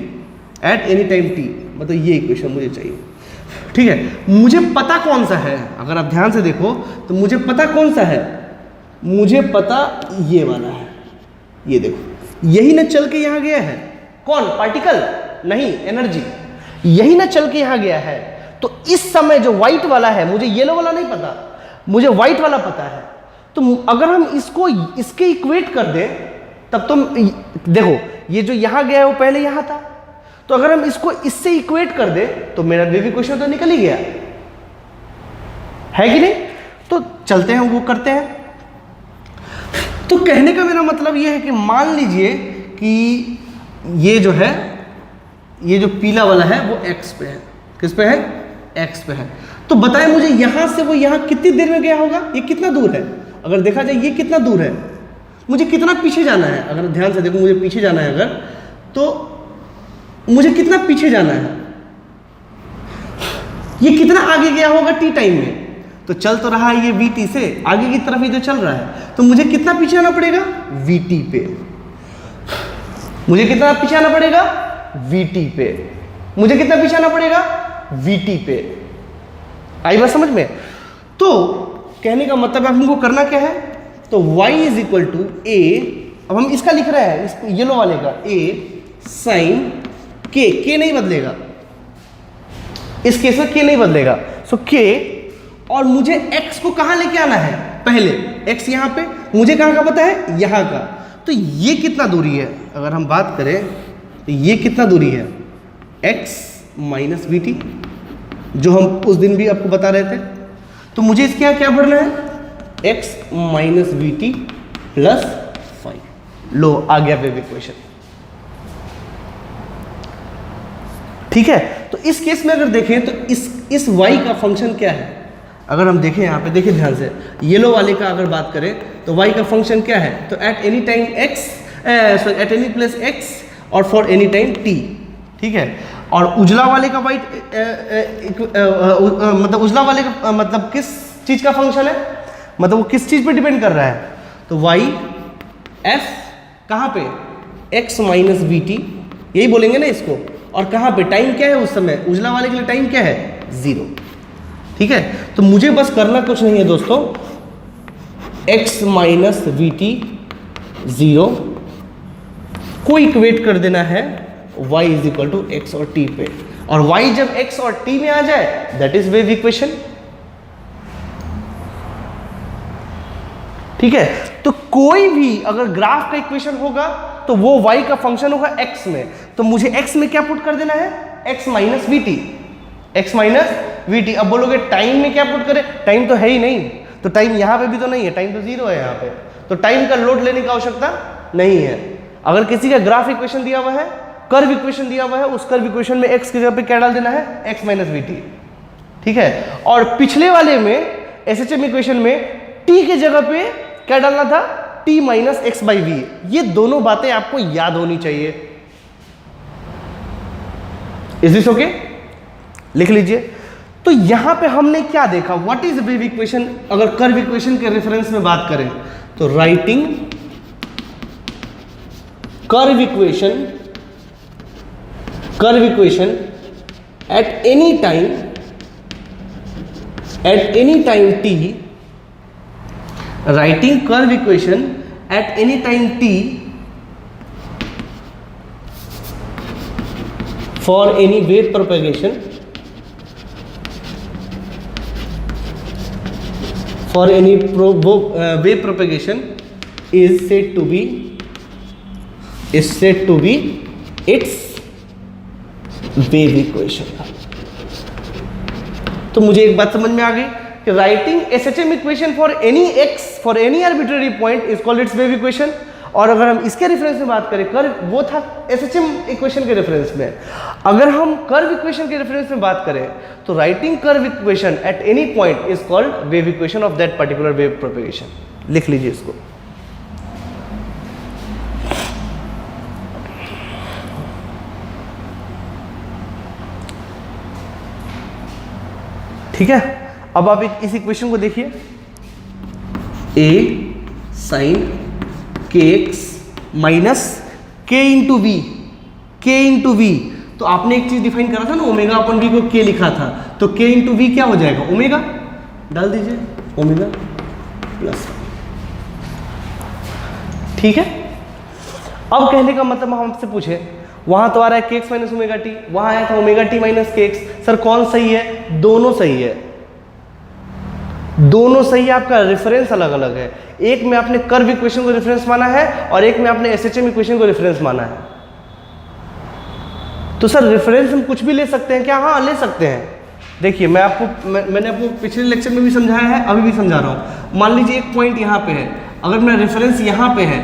eight any time t, मतलब ये इक्वेशन मुझे चाहिए, ठीक है। मुझे पता कौन सा है, अगर आप ध्यान से देखो तो मुझे पता कौन सा है? मुझे पता ये वाला है। ये देखो, यही ना चल के यहां गया है। कौन? पार्टिकल नहीं, एनर्जी। यही ना चल के यहां गया है। तो इस समय जो व्हाइट वाला है, मुझे येलो वाला नहीं पता, मुझे व्हाइट वाला पता है। तो अगर हम इसको इसके इक्वेट कर दें, तब तुम देखो ये जो यहां गया है वो पहले यहां था। तो अगर हम इसको इससे इक्वेट कर दे तो मेरा वेव इक्वेशन तो निकल ही गया है कि नहीं। तो चलते हैं, वो करते हैं। तो कहने का मेरा मतलब ये है कि मान लीजिए कि ये जो है ये जो पीला वाला है वो x पे है। किस पे है? x पे है। तो बताएं मुझे यहाँ से वो यहाँ कितनी देर में गया होगा, ये कितना दूर है? अगर देखा जाए ये कितना दूर है, मुझे कितना पीछे जाना है? अगर ध्यान से देखो, मुझे पीछे जाना है अगर, तो मुझे कितना पीछे जाना है? ये कितना आगे गया होगा t टाइम में? तो चल तो रहा है ये vt से आगे की तरफ ही तो चल रहा है, तो मुझे कितना पीछे आना पड़ेगा? vt पे। मुझे कितना पीछे आना पड़ेगा? vt पे। मुझे कितना पीछे आना पड़ेगा? vt पे। आई बात समझ में? तो कहने का मतलब हमको करना क्या है? तो y is equal to a, अब हम इसका लिख रहे हैं, इस येलो वाले का, a साइन k नहीं बदलेगा, इस केस में k नहीं बदलेगा, सो k, और मुझे x को कहां लेके आना है? पहले x यहां पे, मुझे कहां का पता है? यहां का। तो ये कितना दूरी है? अगर हम बात करें तो ये कितना दूरी है? x माइनस वी टी, जो हम उस दिन भी आपको बता रहे थे। तो मुझे इसके यहाँ क्या भरना है? x minus we T plus 5। लो आ गया वेव इक्वेशन। ठीक है, तो इस केस में अगर देखें तो इस y का फंक्शन क्या है? अगर हम देखें यहाँ पे, देखिए ध्यान से, येलो वाले का अगर बात करें तो y का फंक्शन क्या है? तो eight any time x, at any place x और फॉर एनी टाइम t। ठीक है, और उजला वाले का वाइट मतलब उजला वाले का मतलब किस चीज का फंक्शन है? मतलब वो किस चीज पे डिपेंड कर रहा है? तो y f कहाँ पे? x माइनस वी टी, यही बोलेंगे ना इसको। और कहाँ पे? टाइम क्या है उस समय? उजला वाले के लिए टाइम क्या है? 0। ठीक है, तो मुझे बस करना कुछ नहीं है दोस्तों, x माइनस वी टी 0 को इक्वेट कर देना है y is equal to x और t पे, और y जब x और t में आ जाए दैट इज वेव इक्वेशन। ठीक है, तो कोई भी अगर ग्राफ का इक्वेशन होगा तो वो y का फंक्शन होगा x में, तो मुझे x में क्या पुट कर देना है? x minus we T, x minus we T. अब बोलोगे टाइम में क्या पुट करें? टाइम तो है ही नहीं, तो टाइम यहां पे भी तो नहीं है, टाइम तो 0 है यहाँ पे, तो टाइम का लोड लेने की आवश्यकता नहीं है। अगर किसी का ग्राफ इक्वेशन दिया हुआ है, कर्व इक्वेशन दिया हुआ है, उस कर्व इक्वेशन में x की जगह पे क्या डाल देना है? x minus we T. ठीक है, और पिछले वाले में एसएचएम इक्वेशन में t की जगह पे क्या डालना था? t minus X by V. ये दोनों बातें आपको याद होनी चाहिए। Is this okay? लिख लीजिए। तो यहां पे हमने क्या देखा? What is wave equation? अगर कर्व इक्वेशन के रेफरेंस में बात करें तो writing curve equation at any time t, writing curve equation at any time t for any wave propagation, wave propagation is said to be its wave equation। तो मुझे एक बात समझ में आ गई कि writing SHM equation for any x for any arbitrary point is called its wave equation. और अगर हम इसके रेफरेंस में बात करें, कर्व वो था एसएचएम इक्वेशन के रेफरेंस में, अगर हम कर्व इक्वेशन के रेफरेंस में बात करें तो writing curve equation at any point is called wave equation of that particular wave propagation. लिख लीजिए इसको। ठीक है, अब आप इस इक्वेशन को देखिए, a साइन के एक्स माइनस के इंटू वी। तो आपने एक चीज डिफाइन करा था ना, ओमेगा अपन वी को k लिखा था, तो k इंटू वी क्या हो जाएगा? ओमेगा। डाल दीजिए ओमेगा प्लस। ठीक है, अब कहने का मतलब हम आपसे पूछे, वहां तो आ रहा है के एक्स माइनस ओमेगा टी, वहां आया था ओमेगा टी माइनस के एक्स। सर कौन सही है? दोनों सही है, दोनों सही है। आपका रेफरेंस अलग अलग है, एक में आपने कर्व इक्वेशन को रेफरेंस माना है और एक में आपने एसएचएम इक्वेशन को रेफरेंस माना है। तो सर रेफरेंस हम कुछ भी ले सकते हैं क्या? हाँ ले सकते हैं। देखिए मैंने आपको पिछले लेक्चर में भी समझाया है, अभी भी समझा रहा हूँ। मान लीजिए एक पॉइंट यहाँ पे है, अगर मेरा रेफरेंस यहाँ पे है,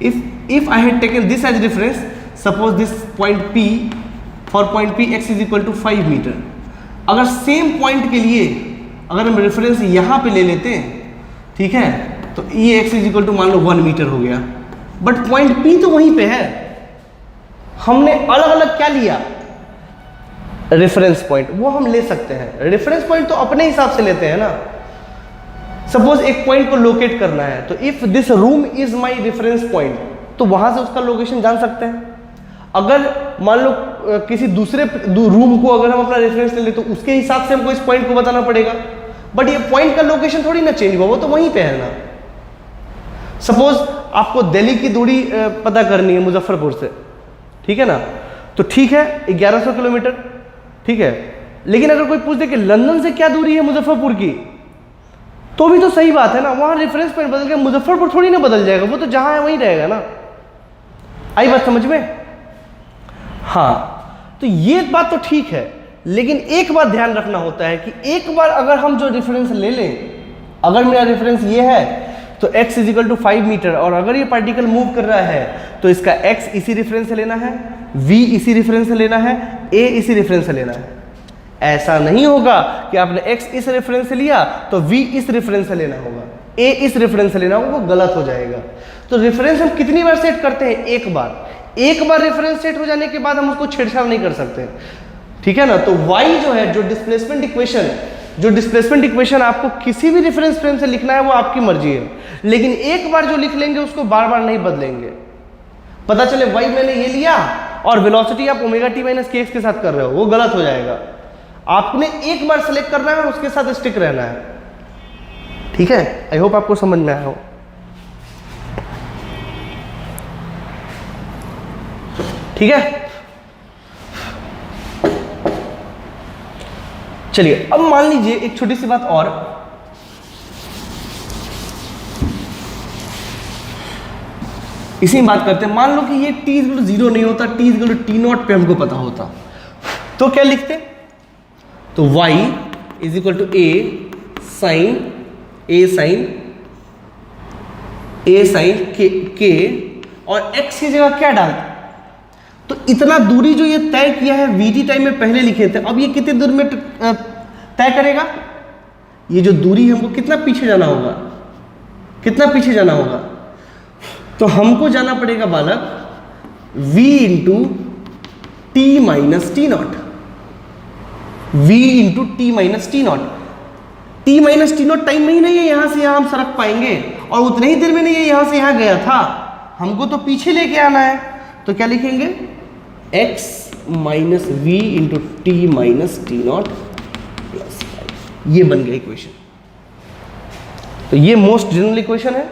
if I had taken this as reference, suppose this point P for point P x is equal to 5 metre. अगर सेम पॉइंट के लिए अगर हम रेफरेंस यहाँ पे ले लेते हैं, ठीक है, तो ये x इज इक्वल टू मान लो 1 मीटर हो गया, बट पॉइंट P तो वहीं पे है। हमने अलग अलग क्या लिया, रेफरेंस पॉइंट, वो हम ले सकते हैं। रेफरेंस पॉइंट तो अपने हिसाब से लेते हैं ना। सपोज एक पॉइंट को लोकेट करना है, तो if this room is my reference point, तो वहां से उसका लोकेशन जान सकते हैं। अगर मान लो किसी दूसरे रूम को अगर हम अपना रेफरेंस ले ले, तो उसके हिसाब से हमको इस पॉइंट को बताना पड़ेगा। बट ये पॉइंट का लोकेशन थोड़ी ना चेंज हुआ, वो तो वहीं पे है ना। सपोज आपको दिल्ली की दूरी पता करनी है मुजफ्फरपुर से, ठीक है ना, तो ठीक है 1100 किलोमीटर, ठीक है। लेकिन अगर कोई पूछ दे कि लंदन से क्या दूरी है मुजफ्फरपुर की, तो भी तो सही बात है ना, वहां रेफरेंस पॉइंट बदल के मुजफ्फरपुर थोड़ी ना बदल जाएगा, वो तो जहां है वहीं रहेगा ना। आई बात समझ में? हाँ, तो ये बात तो ठीक है, लेकिन एक बात ध्यान रखना होता है कि एक बार अगर हम जो रेफरेंस ले लें, अगर मेरा रेफरेंस ये है तो x is equal to 5 metre, और अगर ये पार्टिकल मूव कर रहा है तो इसका x इसी रेफरेंस से लेना है, v इसी रेफरेंस से लेना है, a इसी रेफरेंस से लेना है। ऐसा नहीं होगा कि आपने x इस रेफरेंस से लिया तो v इस रेफरेंस से लेना होगा, a इस रेफरेंस से लेना होगा, वो गलत हो जाएगा। तो रेफरेंस हम कितनी बार सेट करते हैं? एक बार। एक बार रेफरेंस सेट हो जाने के बाद हम उसको छेड़छाड़ नहीं कर सकते, ठीक है ना। तो y जो है, जो डिस्प्लेसमेंट इक्वेशन आपको किसी भी रेफरेंस फ्रेम से लिखना है वो आपकी मर्जी है, लेकिन एक बार जो लिख लेंगे उसको बार बार नहीं बदलेंगे। पता चले y मैंने ये लिया और वेलोसिटी आप ओमेगा टी माइनस के एक्स के साथ कर रहे हो, वो गलत हो जाएगा। आपने एक बार सेलेक्ट करना है और उसके साथ स्टिक रहना है, ठीक है। आई होप आपको समझ में आया हो। ठीक है, चलिए अब मान लीजिए एक छोटी सी बात और, इसी में बात करते हैं। मान लो कि ये t इक्वल टू 0 नहीं होता, t इक्वल टू t0 पे हमको पता होता, तो क्या लिखते? तो y is equal to a sine k और x की जगह क्या डालते? तो इतना दूरी जो ये तय किया है vt टाइम में पहले लिखे थे, अब ये कितने दूर में तय करेगा? ये जो दूरी है हमको कितना पीछे जाना होगा, कितना पीछे जाना होगा? तो हमको जाना पड़ेगा बालक v into T minus T not, v into T minus T not. T minus T not time में ही नहीं है, यहां से यहां हम सरक पाएंगे, और उतने ही देर में नहीं है यहां से यहां गया था, हमको तो पीछे लेके आना है। तो क्या लिखेंगे? x minus V into T minus T not plus 5। ये बन गया इक्वेशन। तो ये मोस्ट जनरल इक्वेशन है।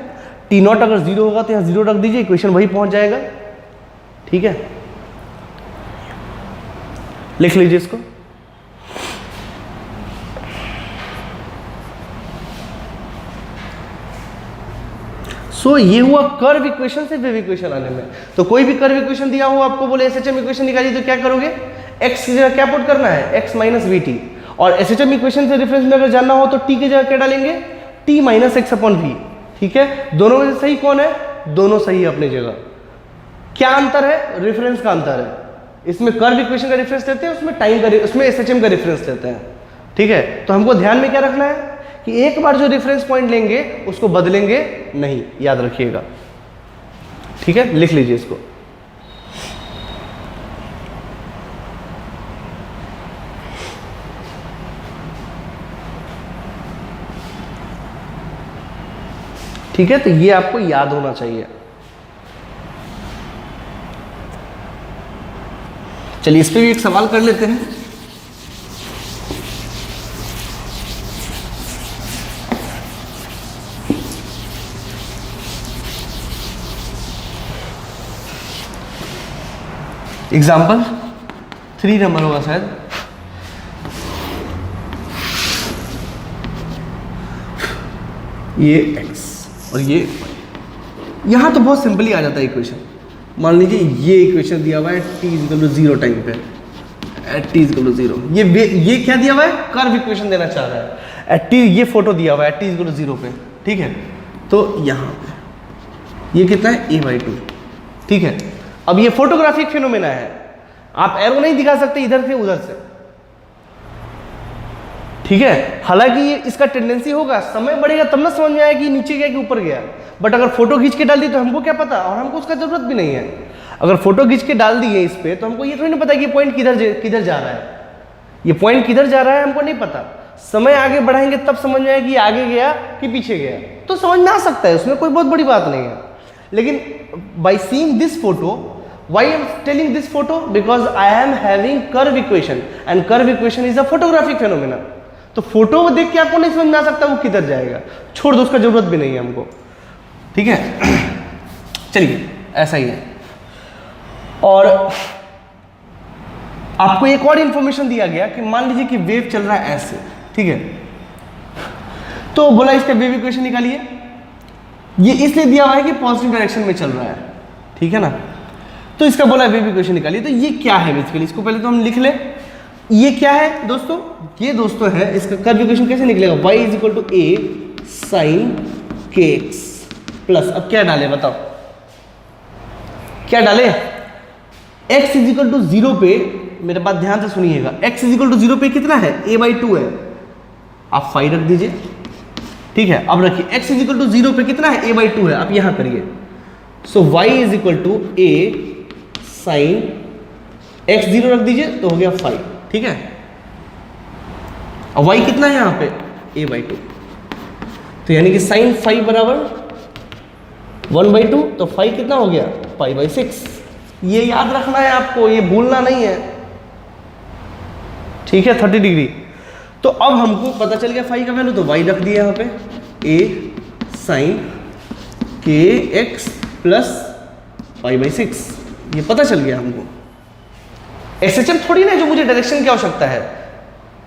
टी नॉट अगर 0 होगा तो यहाँ 0 रख दीजिए, इक्वेशन वही पहुंच जाएगा, ठीक है। लिख लीजिए इसको। सो ये हुआ कर्व इक्वेशन से वेव इक्वेशन आने में। तो कोई भी कर्व इक्वेशन दिया हो, आपको बोले एसएचएम इक्वेशन निकालिए, तो क्या करोगे? x की जगह क्या पुट करना है? x minus we T. और एसएचएम इक्वेशन से रेफरेंस में अगर जानना हो तो t की जगह क्या डालेंगे? t minus X upon V, ठीक है। दोनों में से सही कौन है? दोनों सही है अपनी जगह। क्या अंतर है? रेफरेंस का अंतर है। इसमें कर्व इक्वेशन का रेफरेंस लेते हैं, उसमें टाइम का, उसमें एसएचएम का रेफरेंस लेते हैं, ठीक है। तो हमको ध्यान में क्या रखना है कि एक बार जो रेफरेंस पॉइंट लेंगे उसको बदलेंगे नहीं, याद रखिएगा, ठीक है। लिख लीजिए इसको। ठीक है, तो ये आपको याद होना चाहिए। चलिए इस पे भी एक सवाल कर लेते हैं। एग्जाम्पल 3 नंबर होगा शायद। ये x और ये y। यहाँ तो बहुत सिंपली आ जाता है इक्वेशन। मान लीजिए ये इक्वेशन दिया हुआ है t इक्वल टू 0 टाइम पे, एट t इक्वल टू 0। ये क्या दिया हुआ है? कर्व इक्वेशन देना चाह रहा है एट t। ये फोटो दिया हुआ है t इक्वल टू 0 पे, ठीक है। तो यहाँ पे ये कितना है? a/2, ठीक है। अब ये फोटोग्राफिक फिनोमेना है, आप एरो नहीं दिखा सकते इधर से उधर से, ठीक है। हालांकि ये इसका टेंडेंसी होगा, समय बढ़ेगा तब ना समझ में आएगा कि नीचे गया कि ऊपर गया। बट अगर फोटो खींच के डाल दी तो हमको क्या पता, और हमको उसका जरूरत भी नहीं है। अगर फोटो खींच के डाल दी है इस पे तो हमको ये थोड़ी ना पता कि पॉइंट किधर जा रहा है, ये पॉइंट किधर जा रहा है हमको नहीं पता। समय आगे बढ़ाएंगे तब समझ में आएगा कि आगे गया कि पीछे गया, तो समझ में आ सकता है, उसमें कोई बहुत बड़ी बात नहीं है। लेकिन by seeing this photo, why I am telling this photo, because I am having curve equation and curve equation is a photographic phenomena। तो फोटो को देख के आपको नहीं समझ में आ सकता वो किधर जाएगा, छोड़ दो, उसका जरूरत भी नहीं है हमको, ठीक है। चलिए ऐसा ही है। और आपको एक और इंफॉर्मेशन दिया गया कि मान लीजिए कि वेव चल रहा है ऐसे, ठीक है, तो बोला इसका वेव इक्वेशन निकालिए। ये इसलिए दिया हुआ है कि पॉजिटिव डायरेक्शन में चल रहा है, ठीक है ना, तो इसका बोला वेव इक्वेशन निकालिए। तो ये क्या है बेसिकली, इसको पहले तो हम लिख ले। ये क्या है दोस्तों, ये दोस्तों है, इसका कर्व इक्वेशन कैसे निकलेगा, y is equal to a sin kx plus, अब क्या डाले बताओ, क्या डाले, x इज इक्वल टू 0 पे, मेरे बात ध्यान से सुनिएगा, x इज इक्वल टू 0 पे कितना है, a/2 है, आप फाई रख दीजिए, ठीक है। अब रखिए x इज इक्वल टू 0 पे कितना है, a/2 है, आप यहां करिए। So y is equal to a sin x 0 रख दीजिए तो हो गया 5, ठीक है। और y कितना है यहां पे, a/2, तो यानी कि sin 5 बराबर 1/2, तो 5 कितना हो गया, π/6। ये याद रखना है आपको, ये भूलना नहीं है, ठीक है। 30 डिग्री। तो अब हमको पता चल गया फाई का वैल्यू, तो y रख दिया यहाँ पे a sin kx प्लस π/6, ये पता चल गया हमको। एसएचएम थोड़ी ना जो मुझे डायरेक्शन की आवश्यकता है,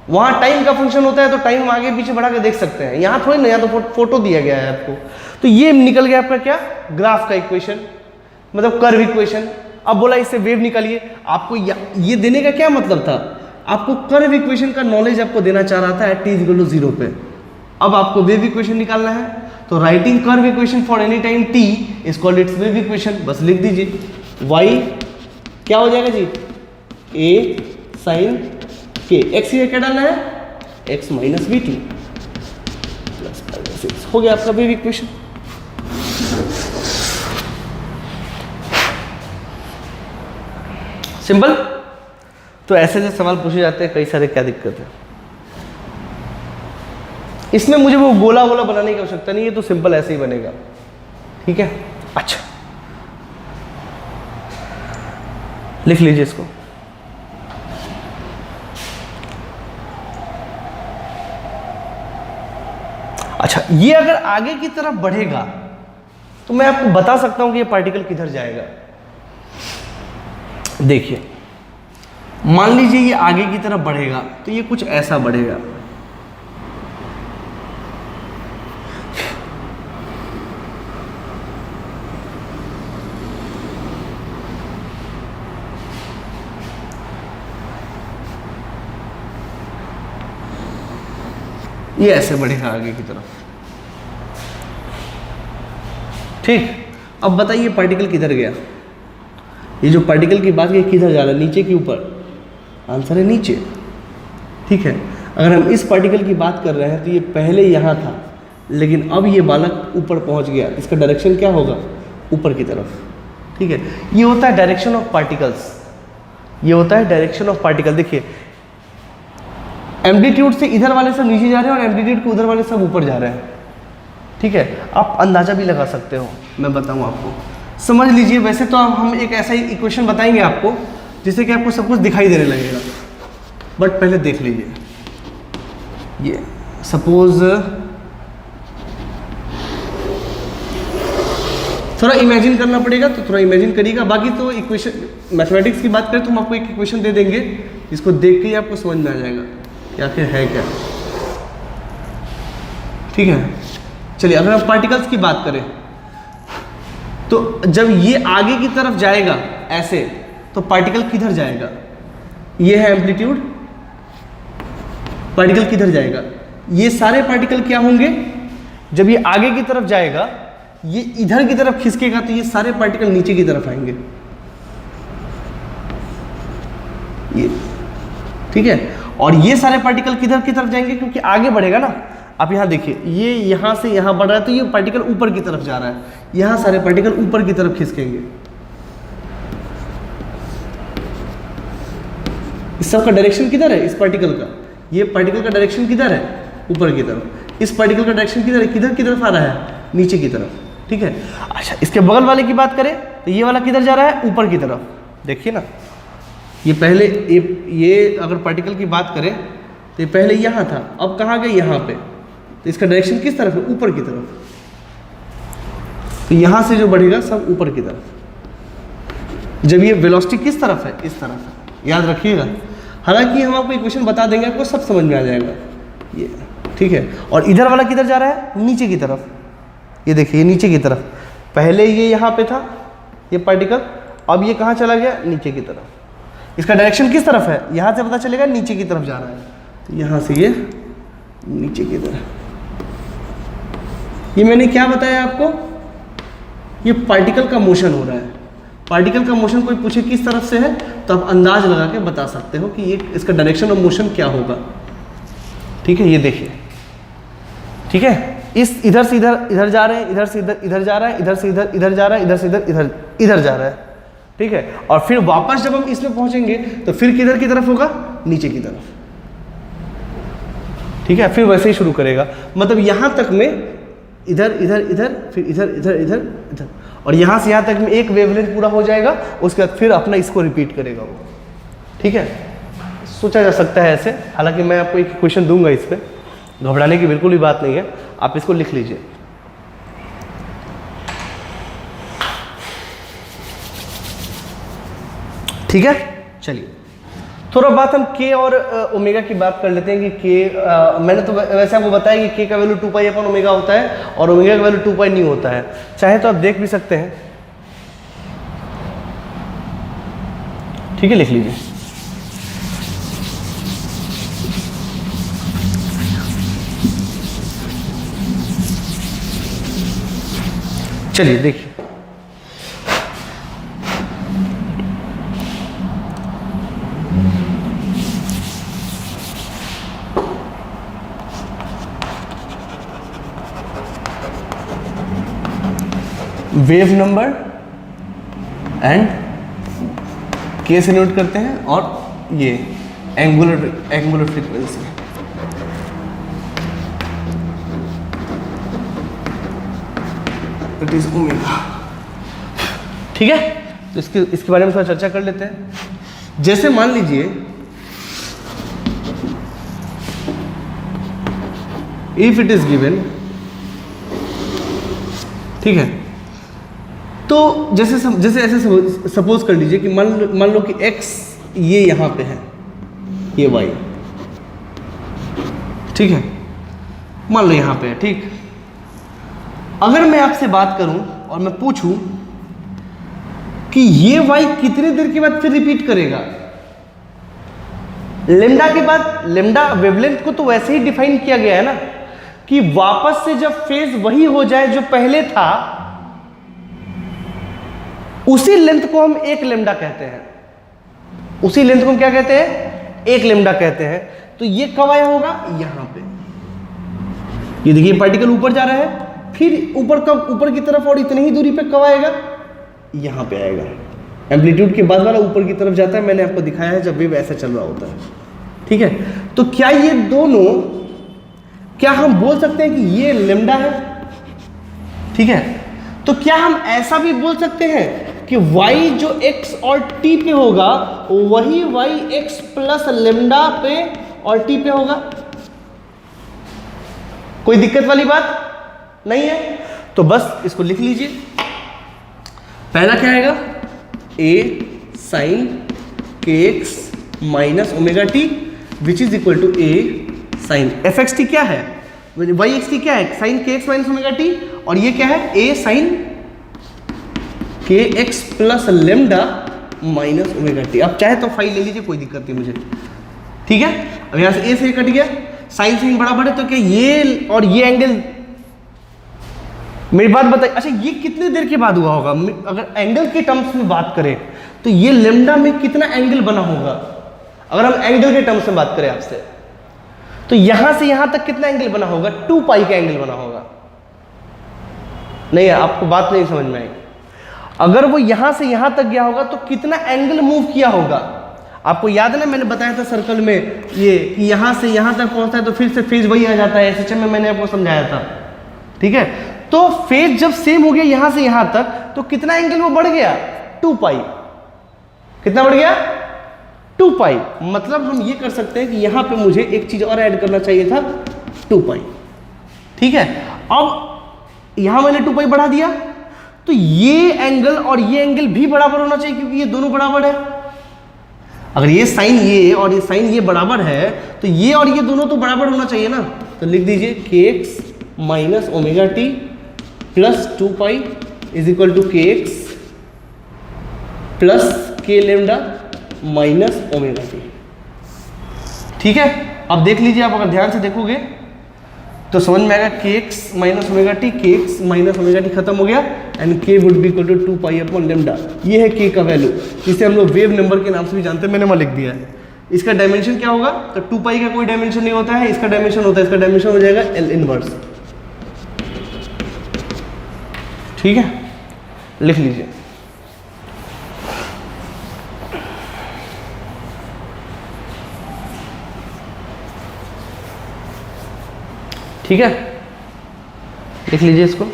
वहां टाइम का फंक्शन होता है तो टाइम आगे पीछे बढ़ा के देख सकते हैं, यहाँ थोड़ी ना, यहाँ तो फोटो दिया गया है आपको। तो ये निकल गया आपका क्या, ग्राफ का इक्वेशन, मतलब कर्व इक्वेशन। अब बोला इससे वेव निकालिए, आपको ये देने का क्या मतलब था, आपको कर्व इक्वेशन का नॉलेज आपको देना चाह रहा था एट t इक्वल टू 0 पे। अब आपको वेव इक्वेशन निकालना है, तो writing curve equation for any time t is called its wave equation, बस लिख दीजिए y क्या हो जाएगा जी, a sin k, x ये क्या डालना है, x माइनस v2 प्लस π/6, हो गया आपका वेव इक्वेशन। सिंपल। तो ऐसे जो सवाल पूछे जाते हैं कई सारे, क्या दिक्कत है इसमें, मुझे वो गोला गोला बनाने की आवश्यकता नहीं है, तो सिंपल ऐसे ही बनेगा, ठीक है। अच्छा लिख लीजिए इसको। अच्छा, ये अगर आगे की तरफ बढ़ेगा तो मैं आपको बता सकता हूं कि ये पार्टिकल किधर जाएगा। देखिए, मान लीजिए ये आगे की तरफ बढ़ेगा तो ये कुछ ऐसा बढ़ेगा, ये ऐसे बढ़ेगा आगे की तरफ, ठीक। अब बताइए पार्टिकल किधर गया, ये जो पार्टिकल की बात की किधर जा रहा है, नीचे कि ऊपर, आंसर है नीचे, ठीक है। अगर हम इस पार्टिकल की बात कर रहे हैं तो ये पहले यहाँ था, लेकिन अब ये बालक ऊपर पहुँच गया, इसका डायरेक्शन क्या होगा, ऊपर की तरफ, ठीक है। ये होता है डायरेक्शन ऑफ पार्टिकल्स, ये होता है डायरेक्शन ऑफ पार्टिकल। देखिए एम्पलीट्यूड से इधर वाले सब नीचे जा रहे हैं और एम्पलीट्यूड के उधर वाले सब ऊपर जा रहे हैं, ठीक है। आप अंदाजा भी लगा सकते हो, मैं बताऊं आपको, समझ लीजिए। वैसे तो हम एक ऐसा ही इक्वेशन बताएंगे आपको जिससे कि आपको सब कुछ दिखाई देने लगेगा, बट पहले देख लीजिए। ये सपोज थोड़ा इमेजिन करना पड़ेगा, तो थोड़ा इमेजिन करिएगा। बाकी तो इक्वेशन मैथमेटिक्स की बात करें तो हम आपको एक इक्वेशन दे देंगे, इसको देख के ही आपको समझ में आ जाएगा कि आखिर है क्या, ठीक है। चलिए, अगर हम पार्टिकल्स की बात करें तो जब ये आगे की तरफ जाएगा ऐसे, तो पार्टिकल किधर जाएगा, ये है एम्पलीट्यूड, पार्टिकल किधर जाएगा, ये सारे पार्टिकल क्या होंगे, जब ये आगे की तरफ जाएगा, ये इधर की तरफ खिसकेगा तो ये सारे पार्टिकल नीचे की तरफ आएंगे, ये, ठीक है। और ये सारे पार्टिकल किधर की तरफ जाएंगे, क्योंकि आगे बढ़ेगा ना। आप यहाँ देखिए, ये यहाँ से यहाँ बढ़ रहा है तो ये पार्टिकल ऊपर की तरफ जा रहा है, यहाँ सारे पार्टिकल ऊपर की तरफ खिसकेंगे। इस सब का डायरेक्शन किधर है, इस पार्टिकल का, ये पार्टिकल का डायरेक्शन किधर है, ऊपर की तरफ। इस पार्टिकल का डायरेक्शन किधर है, किधर की तरफ आ रहा है, नीचे की तरफ, ठीक है। अच्छा, इसके बगल वाले की बात करें तो ये वाला किधर जा रहा है, ऊपर की तरफ। देखिए ना, ये पहले ये अगर पार्टिकल की बात करें तो ये पहले यहाँ था, अब कहाँ गए, यहाँ पे। तो इसका डायरेक्शन किस तरफ है, ऊपर की तरफ। तो यहाँ से जो बढ़ेगा सब ऊपर की तरफ। जब ये वेलोसिटी किस तरफ है, इस तरफ है, याद रखिएगा। हालांकि हम आपको इक्वेशन बता देंगे, आपको सब समझ में आ जाएगा ये, ठीक है। और इधर वाला किधर जा रहा है, नीचे की तरफ। ये देखिए, ये नीचे की तरफ, पहले ये यहाँ पे था ये पार्टिकल, अब ये कहाँ चला गया, नीचे की तरफ। इसका डायरेक्शन किस तरफ है, यहाँ से पता चलेगा नीचे की तरफ जा रहा है, तो यहाँ से ये नीचे की तरफ। ये मैंने क्या बताया आपको, ये पार्टिकल का मोशन हो रहा है। पार्टिकल का मोशन कोई पूछे किस तरफ से है, तो आप अंदाज लगा के बता सकते हो कि ये इसका डायरेक्शन ऑफ मोशन क्या होगा, ठीक है। ये देखिए, ठीक है, इस इधर से इधर इधर जा रहे हैं, इधर से इधर इधर जा रहा है, इधर से इधर इधर जा रहा है, इधर से इधर इधर इधर जा रहा है, ठीक है। और फिर वापस जब हम इसमें पहुंचेंगे तो फिर किधर की तरफ होगा, नीचे की तरफ, ठीक है। फिर वैसे ही शुरू करेगा, मतलब यहां तक में इधर इधर इधर, फिर इधर इधर इधर इधर, और यहां से यहां तक में एक वेवलेंथ पूरा हो जाएगा। उसके बाद फिर अपना इसको रिपीट करेगा वो, ठीक है। सोचा जा सकता है ऐसे। हालांकि मैं आपको एक क्वेश्चन दूंगा इस पर, घबराने की बिल्कुल भी बात नहीं है, आप इसको लिख लीजिए। ठीक है, चलिए थोड़ा बात हम के और ओमेगा की बात कर लेते हैं कि के मैंने तो वैसे आपको बताया कि के का वैल्यू 2 पाई अपॉन ओमेगा होता है और ओमेगा का वैल्यू 2 पाई नहीं होता है। चाहे तो आप देख भी सकते हैं, ठीक है, लिख लीजिए। चलिए देखिए, वेव नंबर एंड के से नोट करते हैं, और ये angular frequency, it is omega, ठीक है। तो इसके बारे में थोड़ा चर्चा कर लेते हैं। जैसे मान लीजिए इफ इट इज गिवन, ठीक है, तो जैसे ऐसे सपोज कर लीजिए कि मान लो कि x ये यहाँ पे है, ये y, ठीक है, मान लो यहाँ पे है, ठीक। अगर मैं आपसे बात करूं और मैं पूछूं कि ये y कितनी देर के बाद फिर रिपीट करेगा, लेमडा के बाद, लेमडा वेवलेंथ को तो वैसे ही डिफाइन किया गया है ना कि वापस से जब फेज वही हो जाए जो पहले था, उसी लेंथ को हम एक लेमडा कहते हैं। उसी लेंथ को हम क्या कहते हैं, एक लेमडा कहते हैं। तो ये कब आया होगा, यहां पे। ये देखिए पार्टिकल ऊपर जा रहा है, फिर ऊपर की तरफ, और इतनी ही दूरी पे कब आएगा, यहां पे आएगा। एम्पलीट्यूड के बाद वाला ऊपर की तरफ जाता है, मैंने आपको दिखाया है जब वेव ऐसा चल रहा होता है, ठीक है। तो क्या ये दोनों, क्या हम बोल सकते हैं कि ये लेमडा है, ठीक है। तो क्या हम ऐसा भी बोल सकते हैं कि y जो x और t पे होगा वही y x प्लस लेमडा पे और t पे होगा? कोई दिक्कत वाली बात नहीं है। तो बस इसको लिख लीजिए। पहला क्या आएगा, a sine kx minus omega T which is equal to a sine F X T. क्या है, वाई एक्स टी क्या है, sine kx minus omega T, और ये क्या है, a sine kx plus lambda minus omega T. आप चाहे तो फाइल ले लीजिए, कोई दिक्कत नहीं मुझे, ठीक है। अब यहां से a से कट गया, साइन साइन बराबर है, तो क्या ये और ये एंगल, मेरी बात बताइए, अच्छा ये कितनी देर के बाद हुआ होगा? अगर एंगल के टर्म्स में बात करें तो ये लेमडा में कितना एंगल बना होगा? अगर हम एंगल के टर्म्स में बात करें आपसे, तो यहां से यहां तक कितना एंगल बना होगा? 2 पाई का एंगल बना होगा। नहीं, आपको बात नहीं समझ में आई। अगर वो यहां से यहां तक गया होगा तो कितना एंगल मूव किया होगा? आपको याद है ना, मैंने बताया था सर्कल में ये कि यहां से यहां तक पहुंचता है तो फिर से फेज वही आ जाता है, एसएचएम में मैंने आपको समझाया था, ठीक है। तो फेज जब सेम हो गया यहां से यहां तक, तो कितना एंगल वो बढ़ गया? 2 पाई। कितना बढ़ गया? 2 पाई। मतलब हम ये कर सकते हैं कि यहां पे मुझे एक चीज और ऐड करना चाहिए था, 2 पाई, ठीक है। अब यहां मैंने 2 पाई बढ़ा दिया, तो ये एंगल और ये एंगल भी बराबर होना चाहिए, क्योंकि ये दोनों बराबर है। अगर ये साइन ये और ये साइन ये बराबर है, तो ये और ये दोनों तो बराबर होना चाहिए ना। तो लिख दीजिए kx minus omega T plus 2 pi is equal to kx plus k lambda minus omega T, ठीक है। अब देख लीजिए, आप अगर ध्यान से देखोगे तो समझ में आएगा kx minus omega t, kx minus omega t खत्म हो गया, and k would be equal to 2 pi upon lambda. ये है k का वैल्यू, जिसे हम लोग वेव नंबर के नाम से भी जानते हैं, मैंने वहां लिख दिया है। इसका डायमेंशन क्या होगा? तो 2 पाई का कोई डायमेंशन नहीं होता है, इसका डायमेंशन होता है, इसका डायमेंशन हो जाएगा L इनवर्स, ठीक है। लिख लीजिए, ठीक है, लिख लीजिए इसको।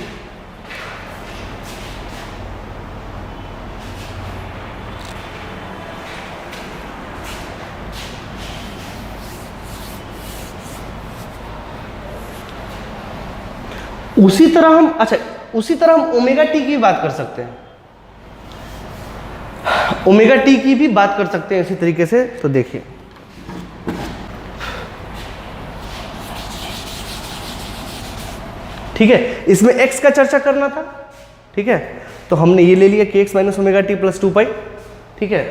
उसी तरह हम ओमेगा टी की बात कर सकते हैं, ओमेगा टी की भी बात कर सकते हैं इसी तरीके से। तो देखिए, ठीक है, इसमें x का चर्चा करना था, ठीक है। तो हमने ये ले लिया kx minus omega T plus 2 पाई, ठीक है।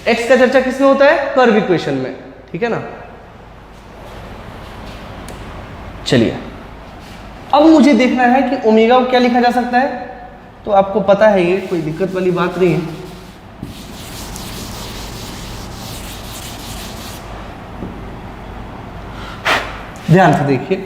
x का चर्चा किसमें होता है? कर्व इक्वेशन में, ठीक है ना। चलिए, अब मुझे देखना है कि ओमेगा को क्या लिखा जा सकता है। तो आपको पता है, ये कोई दिक्कत वाली बात नहीं है। ध्यान से देखिए,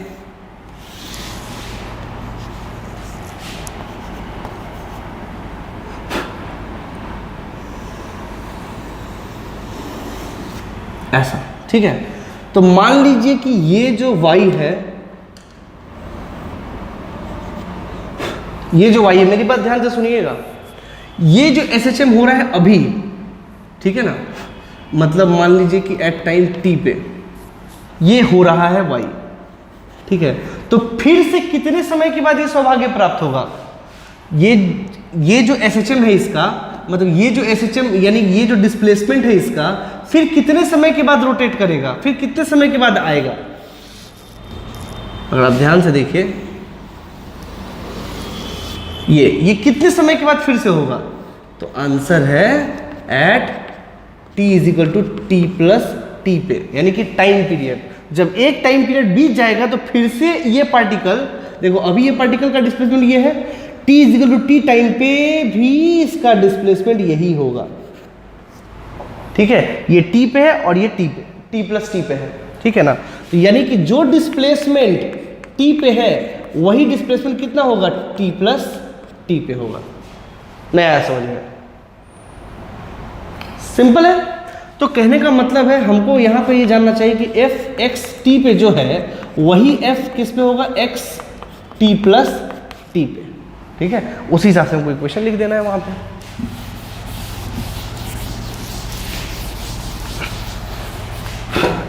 ऐसा, ठीक है। तो मान लीजिए कि ये जो y है, ये जो y है, मेरी बात ध्यान से सुनिएगा, ये जो SHM हो रहा है अभी, ठीक है ना, मतलब मान लीजिए कि एट टाइम t पे ये हो रहा है y, ठीक है। तो फिर से कितने समय के बाद ये सौभाग्य प्राप्त होगा? ये जो SHM है इसका, मतलब ये जो SHM यानी ये जो डिस्प्लेसमेंट है इसका, फिर कितने समय के बाद रोटेट करेगा, फिर कितने समय के बाद आएगा? अगर आप ध्यान से देखिए, ये कितने समय के बाद फिर से होगा? तो आंसर है at t is equal to t plus t पे, यानी कि टाइम पीरियड। जब एक टाइम पीरियड बीत जाएगा तो फिर से ये पार्टिकल, देखो अभी ये पार्टिकल का डिस्प्लेसमेंट ये है, t is equal to t time पे भी इसका डिस्प्लेसमेंट यही होगा, ठीक है। ये t पे है और ये t पे, t प्लस टी पे है, ठीक है ना। तो यानी कि जो डिस्प्लेसमेंट t पे है वही डिस्प्लेसमेंट कितना होगा? t प्लस टी पे होगा। नया समझ में? सिंपल है। तो कहने का मतलब है हमको यहां पे ये जानना चाहिए कि एफ एक्स टी पे जो है वही एफ किस पे होगा? एक्स टी प्लस टी पे, ठीक है। उसी हिसाब से हमको इक्वेशन लिख देना है वहां पे।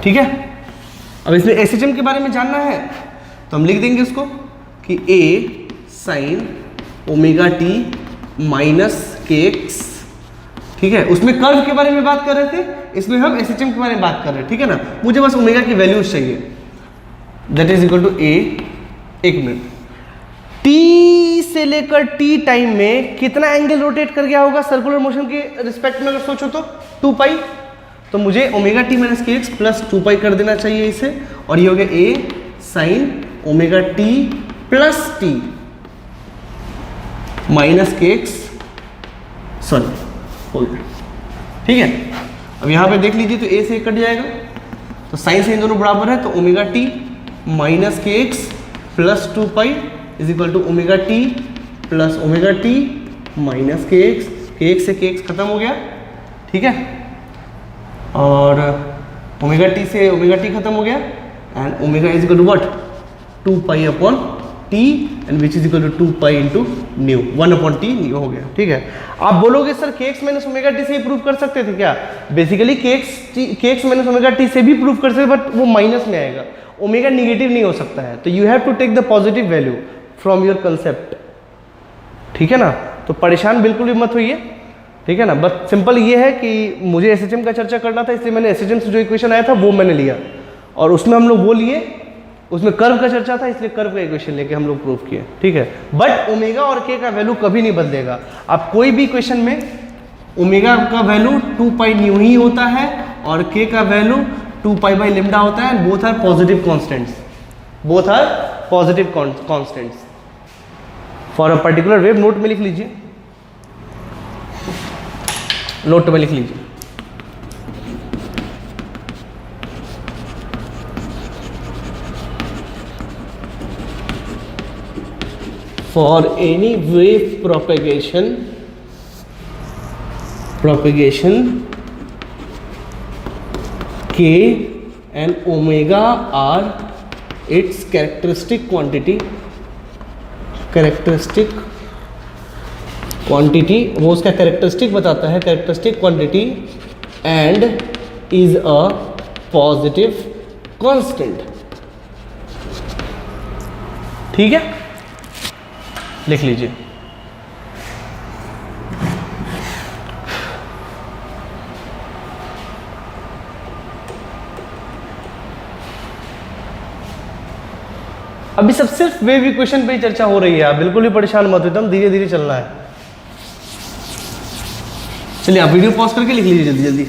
ठीक है। अब इसमें एसएचएम के बारे में जानना है तो हम लिख देंगे उसको कि ए साइन ओमेगा टी माइनस के एक्स, ठीक है। उसमें कर्व के बारे में बात कर रहे थे, इसमें हम एसएचएम के बारे में बात कर रहे हैं, ठीक है ना। मुझे बस ओमेगा की वैल्यूज चाहिए, दैट इज इक्वल टू ए, एक मिनट, टी से लेकर टी टाइम में कितना एंगल रोटेट कर गया होगा सर्कुलर मोशन के रिस्पेक्ट में? अगर सोचो तो 2 पाई, तो मुझे ओमेगा टी माइनस के एक्स प्लस 2 पाई कर देना चाहिए इसे, और ये हो गया A sine omega T plus T minus के एक्स, सॉरी, ठीक है। अब यहाँ पे देख लीजिए तो ए से कट जाएगा, तो साइन से इन दोनों बराबर है, तो ओमेगा टी माइनस के x plus 2 pi is equal to omega T plus omega T minus के एक्स से के एक्स खत्म हो गया, ठीक है, और ओमेगा टी से ओमेगा टी खत्म हो गया, and omega is equal to what 2 pi upon t and which is equal to 2 pi into nu 1 upon t nu हो गया, ठीक है। आप बोलोगे सर के एक्स माइनस ओमेगा टी से ही प्रूव कर सकते थे क्या? बेसिकली के एक्स माइनस ओमेगा टी से भी प्रूव कर सकते, बट वो माइनस में आएगा, ओमेगा निगेटिव नहीं हो सकता है, तो you have to take the positive value from your concept, ठीक है ना। तो परेशान बिल्कुल भी मत होइए, ठीक है ना। बस सिंपल ये है कि मुझे एसएचएम का चर्चा करना था, इसलिए मैंने एसएचएम से जो इक्वेशन आया था वो मैंने लिया, और उसमें हम लोग वो लिए, उसमें कर्व का चर्चा था, इसलिए कर्व का इक्वेशन लेके हम लोग प्रूव किए, ठीक है। बट ओमेगा और के का वैल्यू कभी नहीं बदलेगा। आप कोई भी इक्वेशन में ओमेगा का वैल्यू 2 पाई न्यू ही होता है और के का वैल्यू 2 पाई बाई लिम्डा होता है, and both are positive constants, both are positive constants for a particular wave. Note में लिख लीजिए, नोट में लिख लीजिए, for any wave propagation k and omega are its characteristic quantity, वो उसका कैरेक्टरिस्टिक बताता है, characteristic quantity, and is a positive constant, ठीक है, लिख लीजिए। अभी सब सिर्फ वेव इक्वेशन पे ही चर्चा हो रही है, आप बिल्कुल भी परेशान मत हो, एकदम धीरे धीरे चलना है। चलिए आप वीडियो पॉज करके लिख लीजिए जल्दी जल्दी।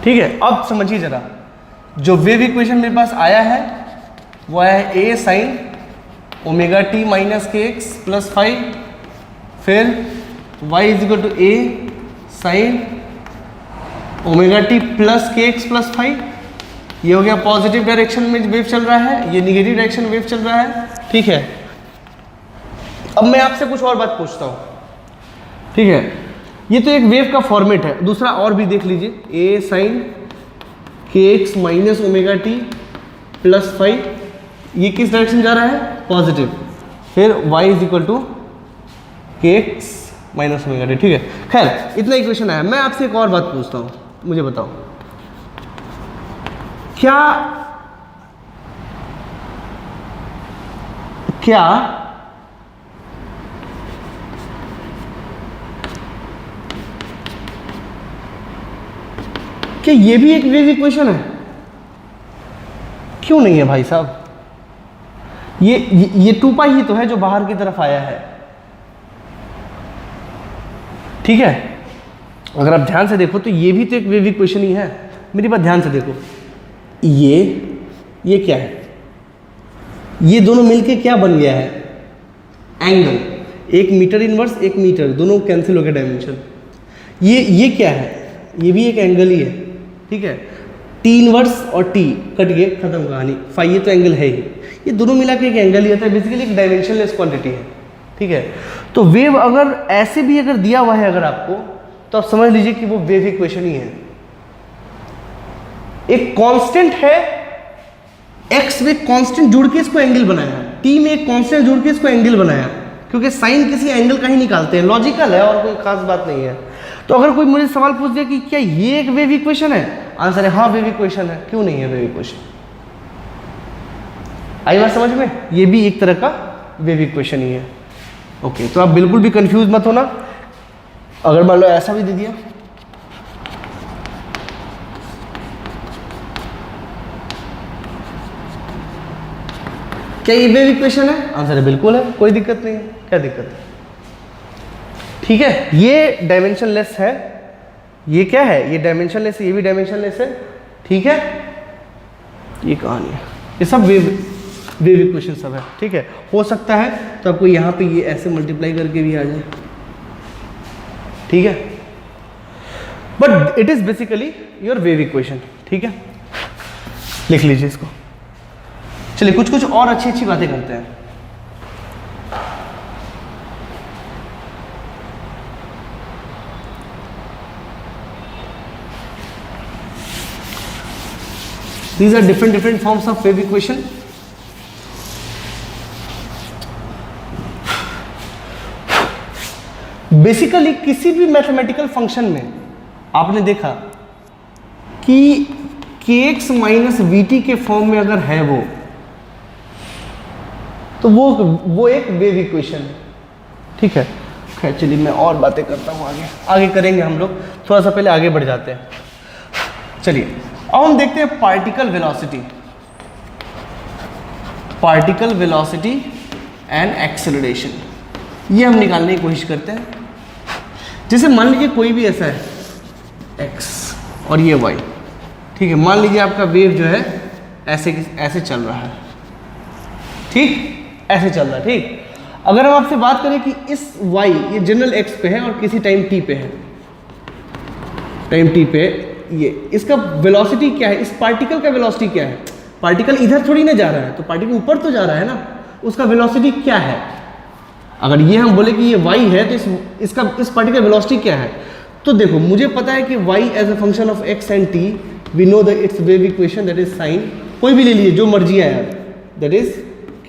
ठीक है, अब समझिए जरा, जो वेव इक्वेशन मेरे पास आया है वो है A sine omega T minus के एक्स प्लस 5, फिर y is equal to A sine omega T plus के एक्स प्लस 5, ये हो गया पॉजिटिव डायरेक्शन में वेव चल रहा है, ये निगेटिव डायरेक्शन में वेव चल रहा है, ठीक है। अब मैं आपसे कुछ और बात पूछता हूँ, ठीक है, ये तो एक वेव का फॉर्मेट है, दूसरा और भी देख लीजिए, ए साइन के x minus omega T plus 5, ये किस डायरेक्शन जा रहा है? पॉजिटिव, फिर y इज इक्वल टू के एक्स माइनस ओमेगा टी, ठीक है। खैर इतना इक्वेशन आया, मैं आपसे एक और बात पूछता हूँ, मुझे बताओ क्या ये भी एक वेव इक्वेशन है? क्यों नहीं है भाई साहब? ये 2 पाई ही तो है जो बाहर की तरफ आया है, ठीक है। अगर आप ध्यान से देखो तो ये भी तो एक वेव इक्वेशन ही है। मेरी बात ध्यान से देखो, ये क्या है? ये दोनों मिलके क्या बन गया है? एंगल। 1 मीटर इनवर्स 1 मीटर, दोनों कैंसिल हो गए डायमेंशन। ये क्या है? ये भी एक एंगल ही है, ठीक है। टी इनवर्स और टी कट गए, खत्म कहानी। फाई ये तो एंगल है ही, ये दोनों मिला के एक एंगल ही होता है, बेसिकली एक डायमेंशनलेस क्वांटिटी है, ठीक है। तो वेव अगर ऐसे भी अगर दिया हुआ है अगर आपको, तो आप समझ लीजिए कि वो वेव इक्वेशन ही है। एक कांस्टेंट है, एक्स में कांस्टेंट जुड़ के इसको एंगल बनाया, टी में एक कांस्टेंट जुड़ के इसको एंगल बनाया, क्योंकि साइन किसी एंगल का ही निकालते हैं, लॉजिकल है और कोई खास बात नहीं है। तो अगर कोई मुझे सवाल पूछ दिया कि क्या ये एक वेव इक्वेशन है, आंसर है हाँ वेव इक्वेशन है। क्यों नहीं है वेव इक्वेशन? आई बात समझ में? ये भी एक तरह का वेव इक्वेशन ही है। ओके, तो आप बिल्कुल भी कंफ्यूज मत होना। अगर मान लो ऐसा भी दे दिया, क्या ये वेव इक्वेशन है? आंसर है बिल्कुल है, कोई दिक्कत नहीं है। क्या दिक्कत है? ठीक है, ये डायमेंशनलेस है, ये क्या है, ये डायमेंशनलेस है, ये भी डायमेंशनलेस है। ठीक है, ये कहानी है, ये सब वेव इक्वेशन सब है। ठीक है, हो सकता है तो आपको यहाँ पे ये ऐसे मल्टीप्लाई करके भी आ जाए। ठीक है, but it is basically your wave equation. ठीक है, लिख लीजिए इसको। चलिए कुछ कुछ और अच्छी अच्छी बातें करते हैं। These are different forms of wave equation. Basically किसी भी मैथमेटिकल फंक्शन में आपने देखा कि kx माइनस वीटी के फॉर्म में अगर है वो, तो वो एक वेव इक्वेशन है। ठीक है, खैर चलिए मैं और बातें करता हूँ, आगे करेंगे हम लोग। थोड़ा सा पहले आगे बढ़ जाते हैं। चलिए अब हम देखते हैं पार्टिकल वेलोसिटी एंड एक्सेलरेशन। ये हम निकालने की कोशिश करते हैं। जैसे मान लीजिए कोई भी ऐसा है x और ये y। ठीक है, मान लीजिए आपका वेव जो है ऐसे चल रहा है। ठीक, ऐसे चल रहा है। ठीक, अगर हम आपसे बात करें कि इस y ये जनरल x पे है और किसी टाइम t पे है, टाइम t पे ये इसका वेलोसिटी क्या है, इस पार्टिकल का वेलोसिटी क्या है। पार्टिकल इधर थोड़ी ना जा रहा है, तो पार्टिकल ऊपर तो जा रहा है ना, उसका वेलोसिटी क्या है। अगर ये हम बोले कि ये y है तो इस पार्टिकल वेलोसिटी क्या है। तो देखो मुझे पता है कि y as a function of x and t, we know that it's wave equation that is sine, कोई भी ले लीजिए जो मर्जी है यार, that is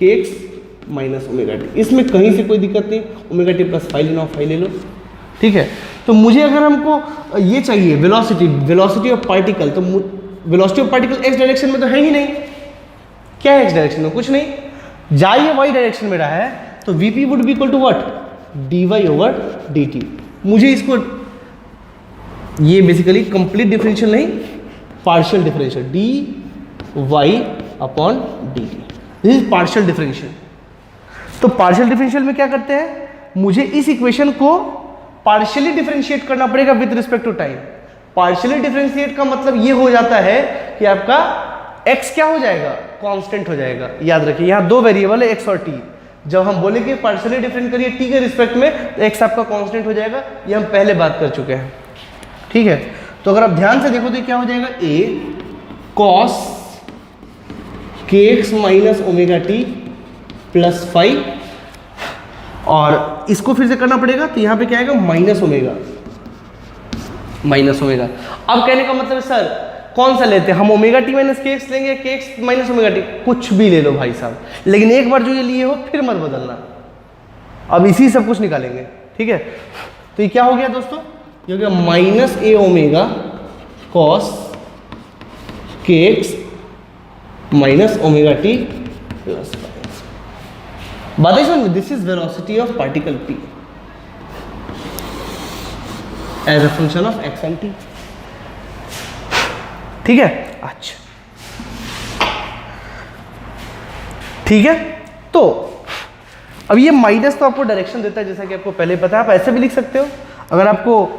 kx minus omega t. इसमें कहीं से कोई दिक्कत नहीं, ओमेगा टी प्लस फाई लेना, फाई ले लो। ठीक है, तो मुझे अगर हमको ये चाहिए वेलोसिटी ऑफ पार्टिकल, तो velocity of particle x direction में तो है ही नहीं। क्या है एक्स डायरेक्शन में? कुछ नहीं। जा ये वाई डायरेक्शन में रहा है तो vp would be equal to what, d y over d t. मुझे इसको ये बेसिकली कंप्लीट डिफरेंशियल नहीं, partial differential, d y upon d t, this is partial differential. तो पार्शियल डिफरेंशियल में क्या करते हैं, मुझे इस इक्वेशन को पार्शियली डिफरेंशिएट करना पड़ेगा with respect to time. Partially differentiate का मतलब ये हो जाता है कि आपका x क्या हो जाएगा, कांस्टेंट हो जाएगा। याद रखिए यहाँ दो वेरिएबल है x और t। जब हम बोलेंगे पार्शियली डिफरेंट करिए t के रिस्पेक्ट में, तो x आपका कांस्टेंट हो जाएगा। ये हम पहले बात कर चुके हैं। ठीक है, तो अगर आप ध्यान से देखो तो क्या हो जाएगा, a cos kx minus omega T plus five, और इसको फिर से करना पड़ेगा तो यहाँ पे क्या आएगा, माइनस ओमेगा। अब कहने का मतलब सर कौन सा लेते हैं हम, ओमेगा टी माइनस के एक्स लेंगे, के एक्स माइनस ओमेगा टी, कुछ भी ले लो भाई साहब, लेकिन एक बार जो ये लिए हो फिर मत बदलना। अब इसी सब कुछ निकालेंगे। ठीक है, तो ये क्या हो गया दोस्तों, ये हो गया माइनस ए ओमेगा कॉस के x minus omega T plus. बात है समझ, this is velocity of particle p as a function of x and t। ठीक है, अच्छा ठीक है। तो अब ये माइनस तो आपको डायरेक्शन देता है, जैसा कि आपको पहले पता है। आप ऐसे भी लिख सकते हो, अगर आपको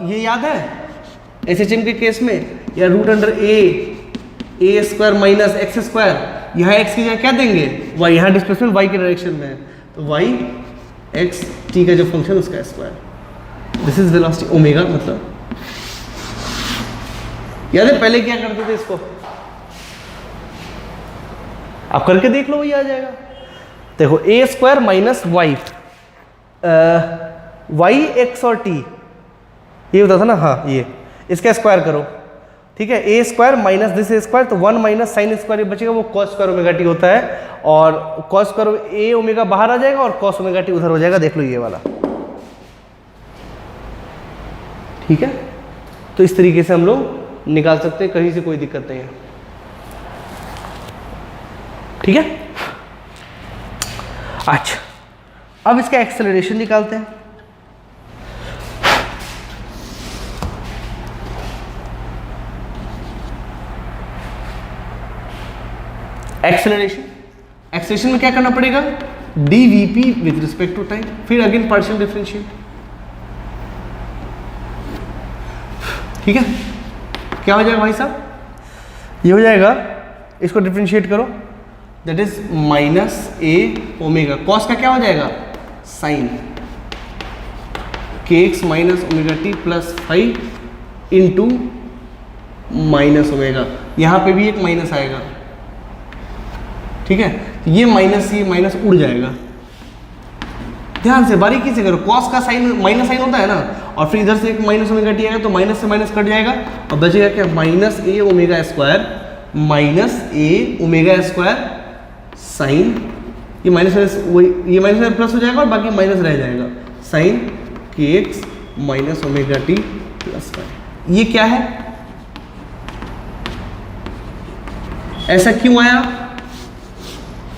ये याद है SHM के केस में, या root under a square minus x square, यहाँ x की जगह क्या देंगे, y, यहाँ डिस्प्लेसमेंट y के डायरेक्शन में है तो y x t का जो फंक्शन उसका square, this is velocity omega. मतलब याद है पहले क्या करते थे, इसको आप करके देख लो, वही आ जाएगा। देखो a square minus y x और t, ये होता था ना, हाँ ये, इसका स्क्वायर करो। ठीक है, ए स्क्वायर माइनस दिस स्क्वायर, तो 1 माइनस साइन स्क्वायर बचेगा, वो कॉस स्क्वायर ओमेगा टी होता है, और कॉस स्क्वायर ए ओमेगा बाहर आ जाएगा और कॉस ओमेगा टी उधर हो जाएगा। देख लो ये वाला। ठीक है, तो इस तरीके से हम लोग निकाल सकते हैं, कहीं से कोई दिक्कत नहीं है। ठीक है, अच्छा अब इसका एक्सेलरेशन निकालते हैं। एक्सेलरेशन में क्या करना पड़ेगा, d v p with respect to time, फिर अगेन पार्शियल डिफरेंशिएट। ठीक है, क्या हो जाएगा भाई साहब, ये हो जाएगा, इसको डिफ्रेंशिएट करो, that is minus A omega, cos का क्या हो जाएगा, साइन के x minus omega T plus 5 into minus omega, यहाँ पे भी एक माइनस आएगा, ठीक है, ये माइनस उड़ जाएगा। ध्यान से बारीकी से करो, कॉस का साइन माइनस साइन होता है ना, और फिर इधर से एक माइनस ओमेगा टी आएगा तो माइनस से माइनस कट जाएगा और बचेगा क्या, minus A omega square sine, ये माइनस ये माइनस प्लस हो जाएगा और बाकी माइनस रह जाएगा, साइन के x minus omega T plus 5। ये क्या है, ऐसा क्यों आया,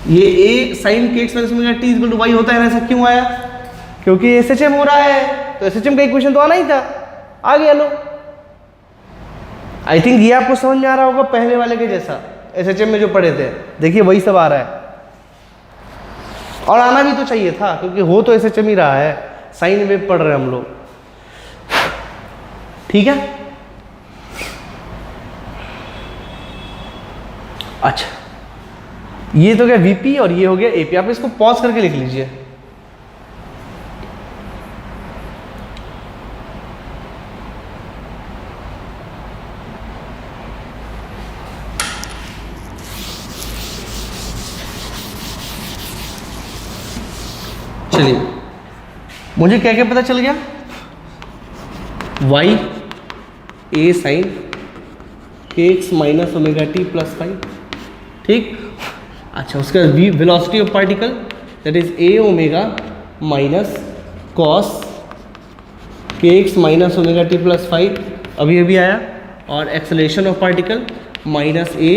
ये ए साइन के x minus omega t equal to y होता है ना, ऐसा क्यों आया, क्योंकि एसएचएम हो रहा है, तो एसएचएम का इक्वेशन तो आना ही था, आ गया लो। आई थिंक ये आपको समझ में आ रहा होगा पहले वाले के जैसा, एसएचएम में जो पढ़े थे, देखिए वही सब आ रहा है, और आना भी तो चाहिए था क्योंकि हो तो एसएचएम ही रहा है, साइन वेव पढ़ रहे हैं हम लोग, ठीक है। अच्छा, ये तो गया वीपी और ये हो गया एपी, आप इसको पॉज करके लिख लीजिए। चलिए, मुझे क्या क्या पता चल गया, y a साइन के x minus omega T plus 5, ठीक। अच्छा, उसका velocity of particle that is A omega minus cos के x minus omega T plus 5 अभी अभी आया, और acceleration of particle minus A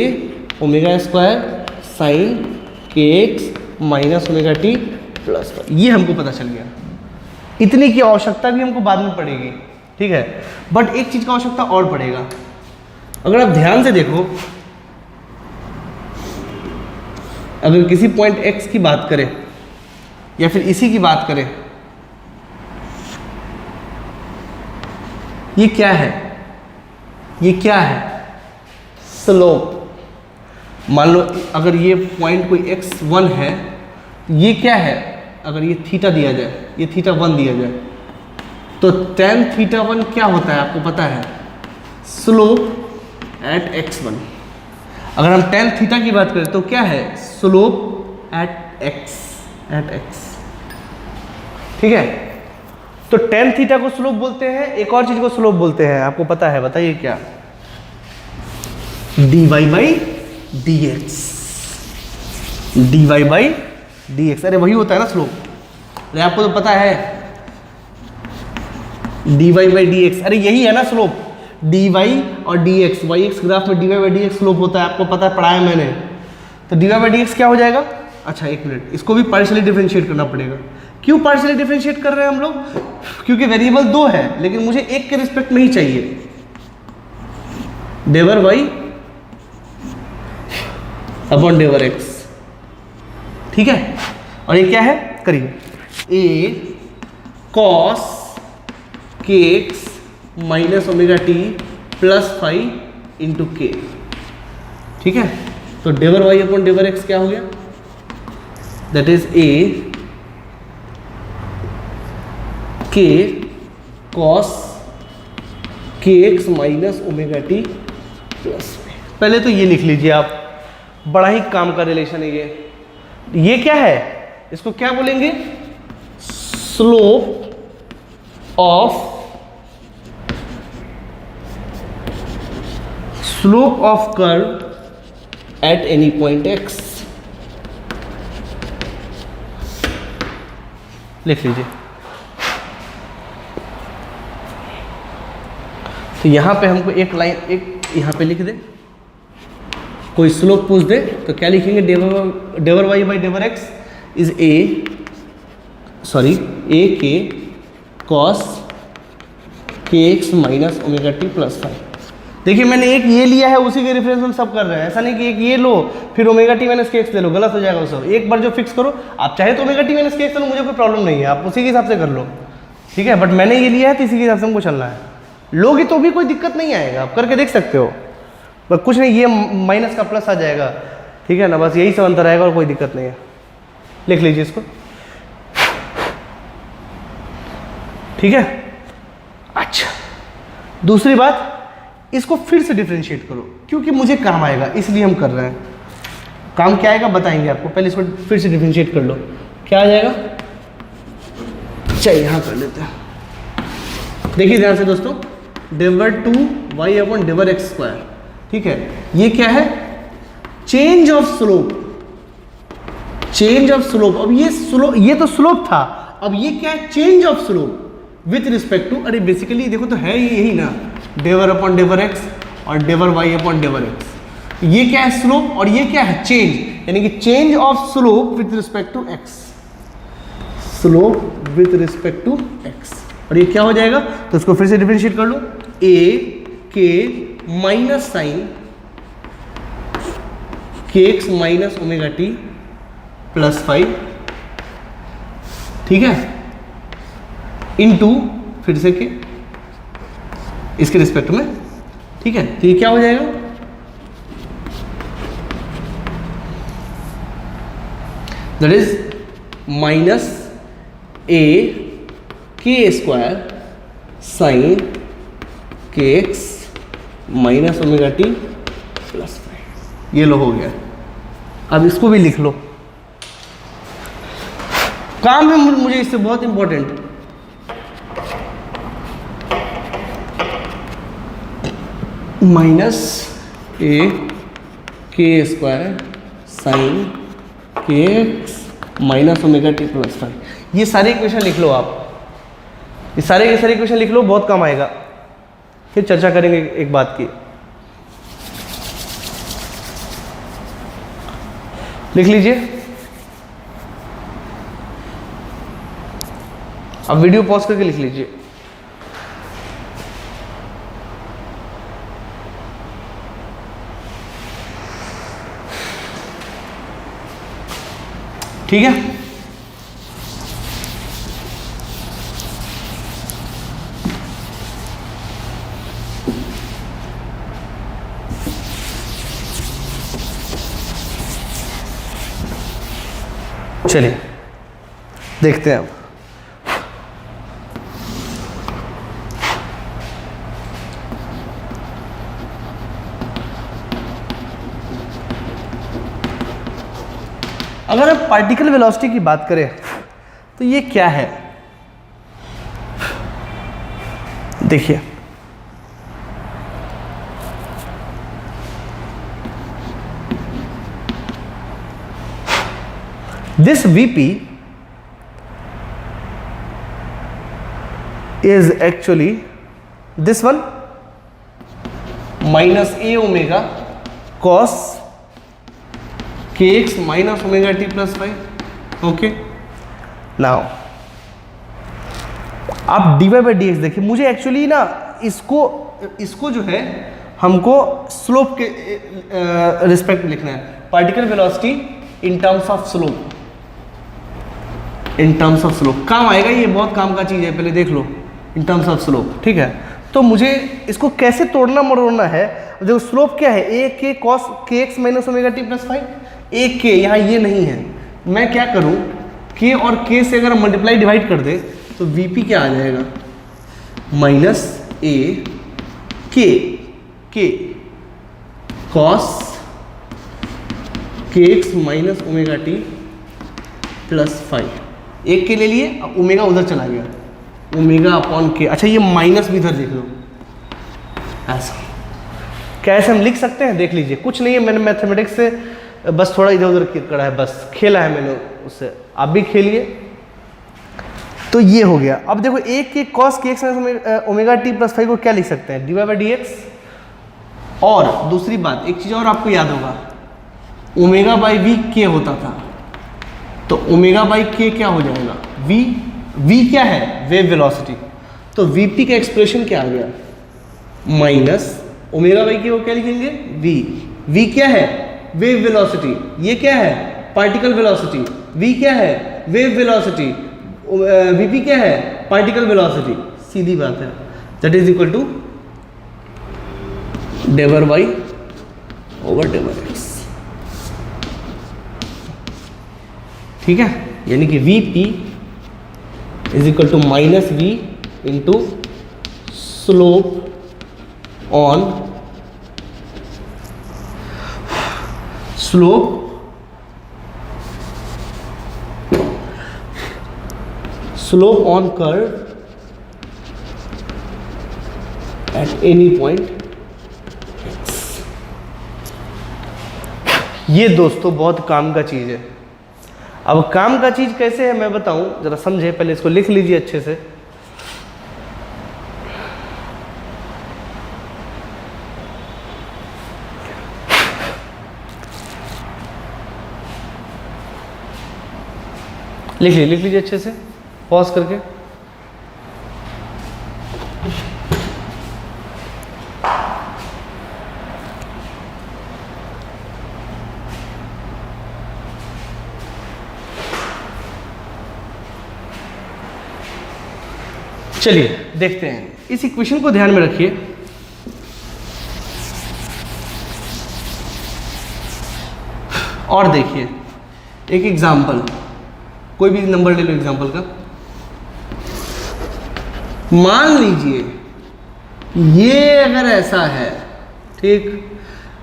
omega square sine के x minus omega T plus 5, ये हमको पता चल गया। इतनी की आवश्यकता भी हमको बाद में पड़ेगी, ठीक है, बट एक चीज़ का आवश्यकता और पड़ेगा। अगर आप ध्यान से देखो, अगर किसी पॉइंट x की बात करें या फिर इसी की बात करें, ये क्या है, ये क्या है, स्लोप। मान लो अगर ये पॉइंट कोई x1 है, ये क्या है, अगर ये थीटा दिया जाए, ये थीटा 1 दिया जाए, तो tan थीटा 1 क्या होता है आपको पता है, स्लोप एट x1। अगर हम tan थीटा की बात करें तो क्या है, स्लोप एट x, ठीक है। तो tan थीटा को स्लोप बोलते हैं, एक और चीज को स्लोप बोलते हैं, आपको पता है, बताइए क्या, dy बाई dx, अरे वही होता है ना स्लोप, अरे आपको तो पता है, dy बाई dx, अरे यही है ना स्लोप, dy और dx, y एक्स ग्राफ में dy बाई dx स्लोप होता है, आपको पता है, पढ़ाया मैंने। तो dy बाई dx क्या हो जाएगा, अच्छा एक मिनट, इसको भी पार्शियली डिफरेंशिएट करना पड़ेगा। क्यों पार्शियली डिफरेंशिएट कर रहे हैं हम लोग, क्योंकि वेरिएबल 2 है, लेकिन मुझे एक के रिस्पेक्ट में ही चाहिए, डेवर y अपॉन डेवर x, ठीक है। और ये क्या है, करिए, a cos के x minus omega T plus 5 into के, ठीक है। तो डेवर वाई अपॉन डेवर एक्स क्या हो गया, that is A K cos के x minus omega T plus 5। पहले तो ये लिख लीजिए आप, बड़ा ही काम का रिलेशन है ये क्या है, इसको क्या बोलेंगे, slope of curve at any point x, लिख लीजिए। तो यहां पे हमको एक लाइन, एक यहां पे लिख दे, कोई स्लोप पूछ दे तो क्या लिखेंगे, del Y by del X is A K cos के x minus omega T plus 5। देखिए मैंने एक ये लिया है, उसी के रेफरेंस में सब कर रहे हैं, ऐसा नहीं कि एक ये लो फिर ओमेगा टी माइनस के एक्स ले लो, गलत हो जाएगा वो सब। एक बार जो फिक्स करो, आप चाहे तो ओमेगा टी माइनस के एक्स लो, मुझे कोई प्रॉब्लम नहीं है, आप उसी के हिसाब से कर लो, ठीक है, बट मैंने ये लिया है तो इसी के हिसाब से हमको चलना है। लोगे तो भी कोई दिक्कत नहीं आएगा, आप करके देख सकते हो, बस कुछ नहीं, ये माइनस का प्लस आ जाएगा, ठीक है ना, बस यही सब अंतर आएगा और कोई दिक्कत नहीं है। लिख लीजिए इसको, ठीक है। अच्छा, दूसरी बात, इसको फिर से डिफरेंशिएट करो, क्योंकि मुझे काम आएगा इसलिए हम कर रहे हैं। काम क्या आएगा बताएंगे आपको, पहले इसको फिर से डिफरेंशिएट कर लो, क्या आ जाएगा। चलिए यहाँ कर लेते हैं, देखिए ध्यान से दोस्तों, डिवर 2y अपॉन डिवर एक्स स्क्वायर, ठीक है। ये क्या है, change of slope, change of slope. अब ये स्लोप, ये तो स्लोप था, अब ये क्या है, change of slope with respect to, अरे बेसिकली देखो तो है यही ना, डिवर अपॉन डिवर एक्स और डिवर y अपॉन डिवर एक्स। ये क्या है, स्लोप, और ये क्या है, चेंज, यानी कि change of slope with respect to x, slope with respect to x. और ये क्या हो जाएगा, तो इसको फिर से डिफरेंशिएट कर लो, ए के माइनस साइन के x minus omega T plus 5, ठीक है, इनटू फिर से के इसके रिस्पेक्ट में, ठीक है। तो ये क्या हो जाएगा, that is minus A K square sine के x minus omega T plus 5, ये लो हो गया। अब इसको भी लिख लो, काम है मुझे इससे बहुत important, minus A K square sine के x minus omega T plus 5, ये सारे इक्वेशन लिख लो आप, ये सारे के सारे इक्वेशन लिख लो, बहुत काम आएगा। फिर चर्चा करेंगे एक बात की, लिख लीजिए। अब वीडियो पॉज करके लिख लीजिए। ठीक है, चलिए देखते हैं अब। अगर हम पार्टिकल वेलोसिटी की बात करें तो ये क्या है, देखिए this Vp is actually this one minus a omega cos kx minus omega t plus 5, okay. Now आप dy by dx देखिए, मुझे एक्चुअली ना इसको जो है हमको स्लोप के रिस्पेक्ट लिखना है, particle velocity in terms of slope, in terms of slope काम आएगा, ये बहुत काम का चीज़ है, पहले देख लो इन टर्म्स ऑफ स्लोप, ठीक है। तो मुझे इसको कैसे तोड़ना मरोड़ना है, देखो स्लोप क्या है, ए के कॉस के x minus omega T plus 5, ए के यहाँ ये नहीं है, मैं क्या करूँ, के और के से अगर मल्टीप्लाई डिवाइड कर दे तो वीपी क्या आ जाएगा, माइनस ए के कॉस के x minus omega T plus 5, एक के ले लिए, अब ओमेगा उधर चला गया, ओमेगा अपॉन के। अच्छा ये माइनस भी इधर देख लो, ऐसा कैसे हम लिख सकते हैं, देख लीजिए, कुछ नहीं है, मैंने मैथमेटिक्स से बस थोड़ा इधर उधर करा है, बस खेला है मैंने उससे, आप भी खेलिए। तो ये हो गया। अब देखो एक के कॉस के एक्स ओमेगा टी प्लस 5 को क्या लिख सकते हैं, d y by d x. और दूसरी बात, एक चीज़ और आपको याद होगा, ओमेगा बाई वी के होता था, तो ओमेगा बाई के क्या हो जाएगा, वी क्या है, वेव वेलोसिटी, तो वीपी का एक्सप्रेशन क्या आ गया, माइनस ओमेगा बाई के को क्या लिखेंगे, वी क्या है, वेव वेलोसिटी, ये क्या है, पार्टिकल वेलोसिटी, वी क्या है, वेव वेलोसिटी, वीपी क्या है, पार्टिकल वेलोसिटी, सीधी बात है, that is equal to del Y over del X, ठीक है। यानी कि V P is equal to minus V into slope on slope on curve at any point. ये दोस्तों बहुत काम का चीज़ है। अब काम का चीज़ कैसे है मैं बताऊं, जरा समझे, पहले इसको लिख लीजिए अच्छे से। लिख लीजिए अच्छे से, पॉज करके। चलिए देखते हैं, इस इक्वेशन को ध्यान में रखिए। और देखिए एक एग्जाम्पल, कोई भी नंबर ले लो एग्जाम्पल का। मान लीजिए ये अगर ऐसा है, ठीक,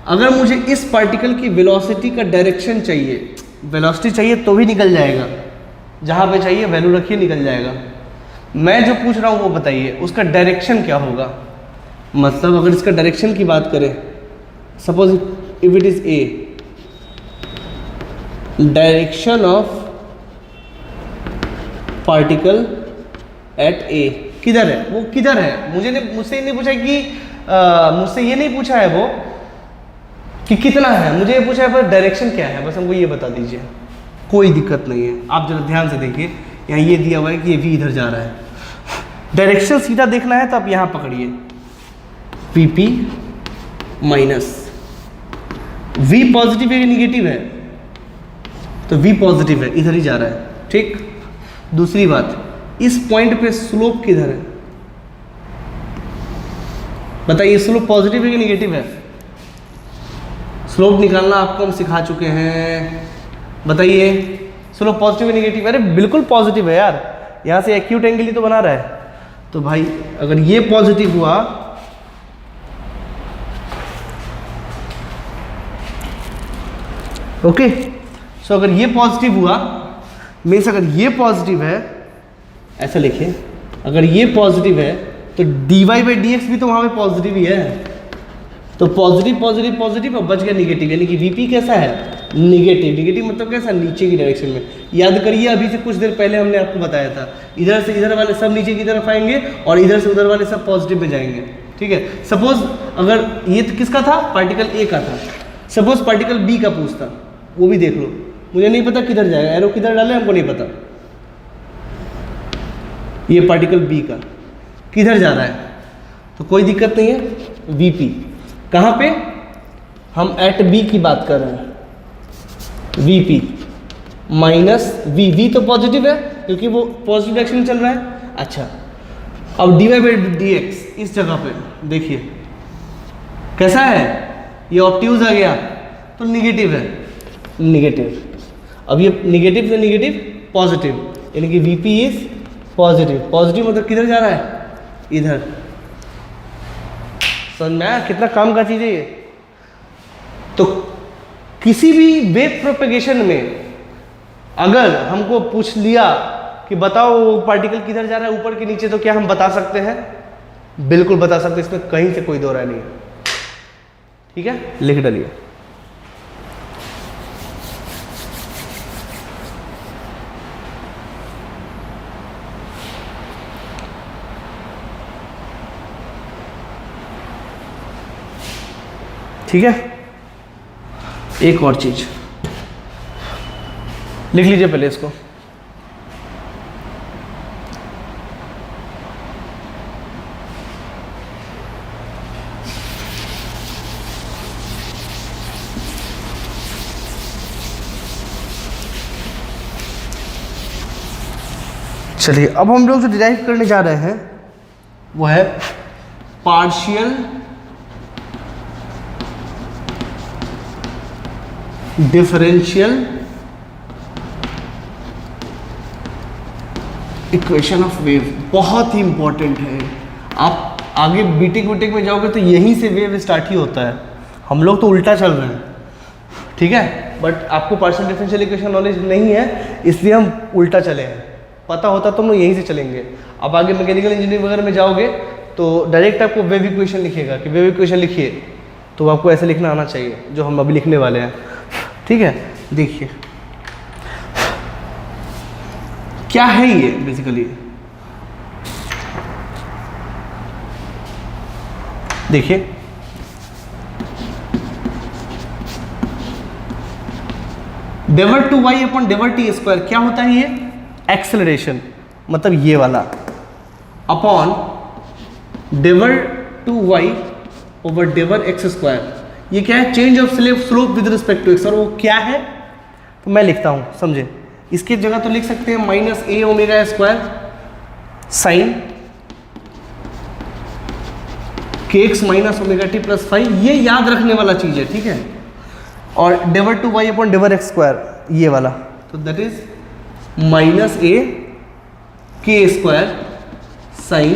अगर मुझे इस पार्टिकल की वेलोसिटी का डायरेक्शन चाहिए, वेलोसिटी चाहिए तो भी निकल जाएगा, जहां पे चाहिए वैल्यू रखिए निकल जाएगा। मैं जो पूछ रहा हूँ वो बताइए उसका डायरेक्शन क्या होगा। मतलब अगर इसका डायरेक्शन की बात करें, suppose if it is A, direction of particle at A किधर है, वो किधर है, मुझसे नहीं पूछा कि मुझसे ये नहीं पूछा है वो कि कितना है, मुझे ये पूछा है पर डायरेक्शन क्या है, बस हमको ये बता दीजिए। कोई दिक्कत नहीं है, आप जरा ध्यान से देखिए, यहाँ ये दिया हुआ है कि ये वी इधर जा रहा है। डायरेक्शन सीधा देखना है तो आप यहाँ पकड़िए, V P minus V positive है या निगेटिव है, तो वी पॉजिटिव है, इधर ही जा रहा है, ठीक। दूसरी बात, इस पॉइंट पे स्लोप किधर है, बताइए, स्लोप पॉजिटिव है कि निगेटिव है। स्लोप निकालना आपको हम सिखा चुके हैं, बताइए स्लोप पॉजिटिव है निगेटिव। अरे बिल्कुल पॉजिटिव है यार, यहाँ से एक्यूट एंगल ही तो बना रहा है। तो भाई अगर ये पॉजिटिव हुआ, ओके, सो अगर ये पॉजिटिव हुआ मीन्स अगर ये पॉजिटिव है, ऐसा लिखिए, अगर ये पॉजिटिव है तो dy बाई डी एक्स भी तो वहाँ पे पॉजिटिव ही है। तो पॉजिटिव पॉजिटिव पॉजिटिव और बच गया निगेटिव, यानी कि वीपी कैसा है, निगेटिव। निगेटिव मतलब कैसा, नीचे की डायरेक्शन में। याद करिए अभी से कुछ देर पहले हमने आपको बताया था, इधर से इधर वाले सब नीचे की तरफ आएंगे और इधर से उधर वाले सब पॉजिटिव में जाएंगे, ठीक है। सपोज अगर ये किसका था, पार्टिकल ए का था, सपोज पार्टिकल बी का पूछता, वो भी देख लो, मुझे नहीं पता किधर जाएगा, एरो किधर डाले हमको नहीं पता। ये पार्टिकल बी का किधर जा रहा है, तो कोई दिक्कत नहीं है। वीपी कहाँ पे, हम एट बी की बात कर रहे हैं, वीपी माइनस वी, वी तो पॉजिटिव है क्योंकि वो पॉजिटिव डायरेक्शन में चल रहा है। अच्छा, अब d y by d x इस जगह पे देखिए कैसा है, ये ऑब्ट्यूज आ गया तो निगेटिव है, निगेटिव। अब ये निगेटिव से निगेटिव पॉजिटिव, यानी कि वीपी इज पॉजिटिव। पॉजिटिव मतलब किधर जा रहा है, इधर। समझ में आया कितना काम का चीज़ है ये। तो किसी भी वेव प्रोपेगेशन में अगर हमको पूछ लिया कि बताओ वो पार्टिकल किधर जा रहा है, ऊपर के नीचे, तो क्या हम बता सकते हैं, बिल्कुल बता सकते हैं, इसमें कहीं से कोई दो राय नहीं है, ठीक है। लिख डालिए। ठीक है, एक और चीज लिख लीजिए पहले इसको। चलिए अब हम लोग जो डिराइव करने जा रहे हैं वो है partial differential equation of wave बहुत ही इंपॉर्टेंट है। आप आगे बीटेक वीटेक में जाओगे तो यहीं से वेव स्टार्ट ही होता है। हम लोग तो उल्टा चल रहे हैं, ठीक है, बट आपको पार्शियल डिफरेंशियल इक्वेशन नॉलेज नहीं है, इसलिए हम उल्टा चले हैं। पता होता तो हम लोग यहीं से चलेंगे। अब आगे मैकेनिकल इंजीनियरिंग वगैरह में जाओगे तो डायरेक्ट आपको वेव इक्वेशन लिखिएगा कि वेव इक्वेशन लिखिए, तो आपको ऐसे लिखना आना चाहिए जो हम अभी लिखने वाले हैं, ठीक है। देखिए क्या है ये बेसिकली, देखिए del two Y upon del T square क्या होता है, ये एक्सेलरेशन, मतलब ये वाला upon del two Y over del X square, ये क्या है, change of slope with respect to x. और वो क्या है तो मैं लिखता हूं, समझे। इसकी जगह तो लिख सकते हैं minus A omega square sine के x minus omega T plus five, ये याद रखने वाला चीज है, ठीक है। और del two Y upon del X square ये वाला, तो that is minus A K square sine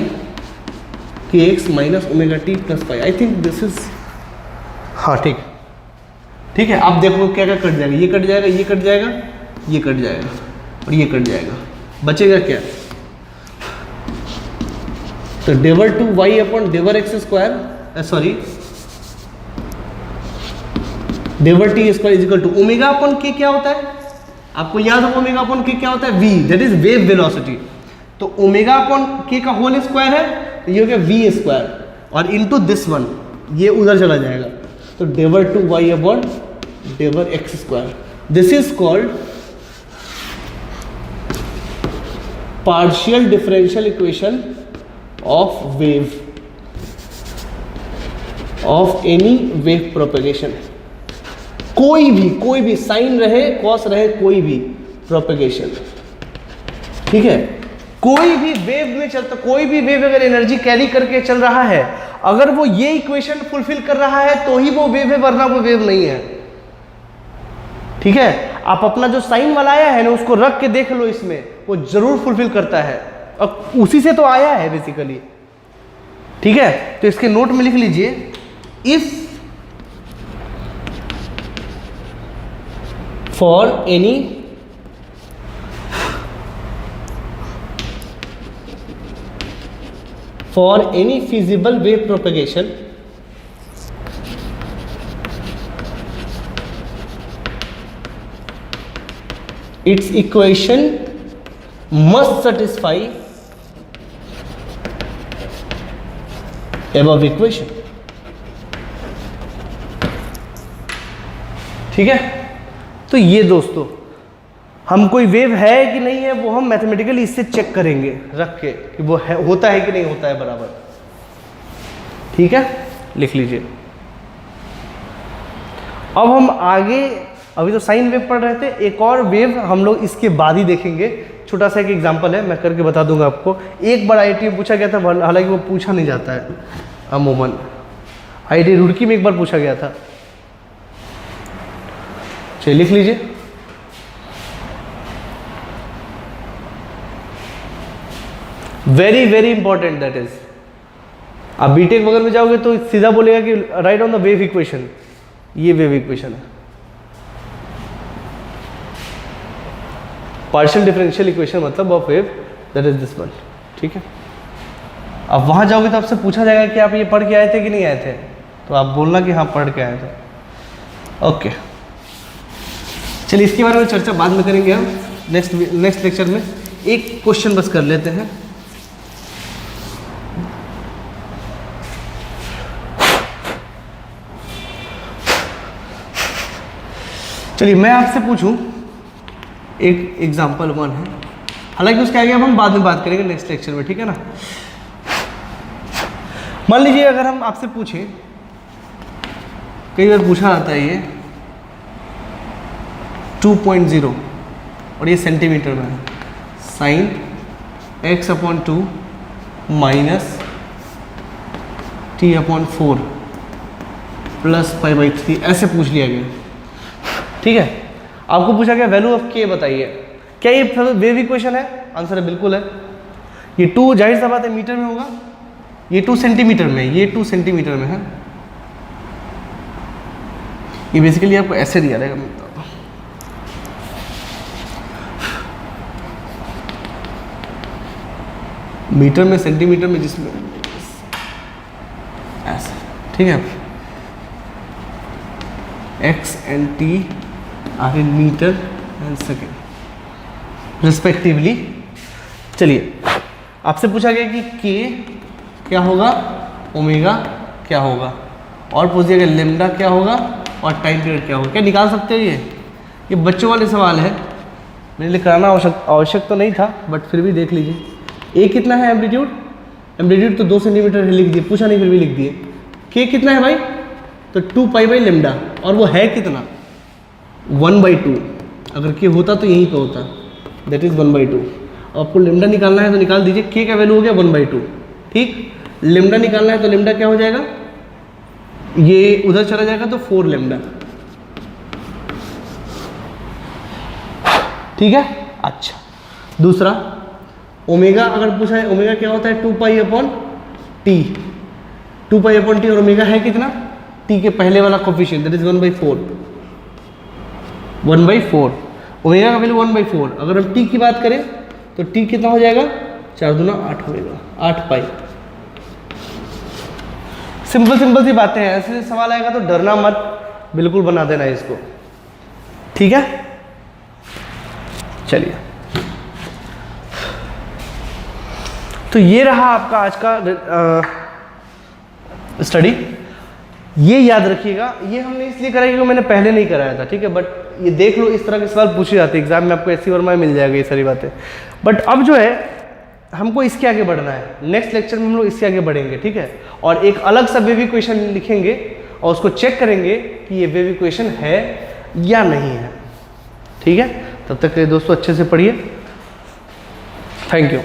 के x minus omega T plus five. I think this is, हाँ ठीक, ठीक है। आप देखो क्या क्या कट जाएगा, ये कट जाएगा, ये कट जाएगा, ये कट जाएगा और ये कट जाएगा, बचेगा क्या, तो del two Y upon del X square, sorry del T square is equal to omega upon K क्या होता है, आपको याद हो ओमेगा अपॉन के क्या होता है, V, that is wave velocity. तो ओमेगा अपॉन के का होल स्क्वायर है, तो ये हो गया वी स्क्वायर, और इनटू दिस वन, ये उधर चला जाएगा, तो del two Y upon del X square. This is called partial differential equation of wave of any wave propagation. कोई भी साइन रहे कॉस रहे, कोई भी प्रोपेगेशन, ठीक है। कोई भी वेव में चलता, कोई भी वेव अगर एनर्जी कैरी करके चल रहा है, अगर वो ये इक्वेशन फुलफिल कर रहा है तो ही वो वेव है, वरना वो वेव नहीं है, ठीक है। आप अपना जो साइन वाला आया है ना, उसको रख के देख लो, इसमें वो जरूर फुलफिल करता है, और उसी से तो आया है बेसिकली, ठीक है। तो इसके नोट में लिख लीजिए, if for any feasible wave propagation, its equation must satisfy above equation, ठीक है। तो ये दोस्तों, हम कोई वेव है कि नहीं है वो हम मैथमेटिकली इससे चेक करेंगे रख के कि वो है, होता है कि नहीं होता है बराबर, ठीक है, लिख लीजिए। अब हम आगे, अभी तो साइन वेव पढ़ रहे थे, एक और वेव हम लोग इसके बाद ही देखेंगे। छोटा सा एक एग्जांपल है, मैं करके बता दूंगा आपको। एक बार आईआईटी में पूछा गया था, हालांकि वो पूछा नहीं जाता है अमूमन, आईआईटी रुड़की में एक बार पूछा गया था। चलिए लिख लीजिए, very very important that is. आप बीटेक वगैरह में जाओगे तो सीधा बोलेगा कि right on the wave equation, ये वेव इक्वेशन है, पार्शियल डिफरेंशियल इक्वेशन मतलब of wave, that is this one, ठीक है। अब वहां जाओगे तो आपसे पूछा जाएगा कि आप ये पढ़ के आए थे कि नहीं आए थे, तो आप बोलना कि हाँ पढ़ के आए थे, ओके। चलिए इसके बारे में चर्चा बाद में करेंगे हम नेक्स्ट लेक्चर में। एक क्वेश्चन बस कर लेते हैं। चलिए मैं आपसे पूछूं, एक एग्जाम्पल वन है, हालांकि उसके आगे अब हम बाद में बात करेंगे नेक्स्ट लेक्चर में, ठीक है ना। मान लीजिए अगर हम आपसे पूछें, कई बार पूछा जाता है ये 2.0 और ये सेंटीमीटर में है, sign x/2 minus t/4 plus 5/3 ऐसे पूछ लिया गया, ठीक है। आपको पूछा गया वैल्यू ऑफ के बताइए, क्या ये वेव इक्वेशन है? आंसर है बिल्कुल है। ये 2 जाहिर सा बात है मीटर में होगा, ये 2 सेंटीमीटर में, ये 2 सेंटीमीटर में है। ये बेसिकली आपको ऐसे दिया रहेगा, मैं बताता हूं। मीटर में, सेंटीमीटर में, जिसमें ऐसे, ठीक है। x and t are in metre and second respectively. चलिए, आपसे पूछा गया कि k क्या होगा, ओमेगा क्या होगा, और पूछ दिया गया लेमडा क्या होगा और टाइम पीरियड क्या होगा। क्या निकाल सकते हो? ये बच्चों वाले सवाल है, मेरे लिए कराना आवश्यक तो नहीं था, बट फिर भी देख लीजिए। ए कितना है एम्पलीट्यूड? एम्पलीट्यूड तो 2 सेंटीमीटर है, लिख दिए, पूछा नहीं फिर भी लिख दिए। के कितना है भाई? तो 2 पाई बाई लेमडा, और वो है कितना? 1/2। अगर के होता तो यहीं पे होता, दैट इज 1/2। आपको लेमडा निकालना है तो निकाल दीजिए, के का वैल्यू हो गया 1/2, ठीक। लेमडा निकालना है तो लेमडा क्या हो जाएगा, ये उधर चला जाएगा तो 4 लेमडा, ठीक है। अच्छा, दूसरा ओमेगा अगर पूछा है, ओमेगा क्या होता है? 2 pi upon T, 2 pi upon T, और ओमेगा है कितना? टी के पहले वाला कोफिशिएंट, दैट इज 1/4, 1/4। ओमेगा का वैल्यू 1/4। अगर हम टी की बात करें तो टी कितना हो जाएगा? 4 दूना 8 होगा, 8 पाई। सिंपल सी बातें हैं, ऐसे सवाल आएगा तो डरना मत, बिल्कुल बना देना इसको, ठीक है। चलिए, तो ये रहा आपका आज का स्टडी। ये याद रखिएगा, ये हमने इसलिए कराया क्योंकि मैंने पहले नहीं कराया था, ठीक है। बट ये देख लो, इस तरह के सवाल पूछे जाते हैं एग्जाम में, आपको ऐसी वर्मा में मिल जाएगा ये सारी बातें। बट अब जो है हमको इसके आगे बढ़ना है, नेक्स्ट लेक्चर में हम लोग इसके आगे बढ़ेंगे, ठीक है। और एक अलग सा वेव इक्वेशन लिखेंगे और उसको चेक करेंगे कि ये वेव इक्वेशन है या नहीं है, ठीक है। तब तक के लिए दोस्तों अच्छे से पढ़िए, थैंक यू।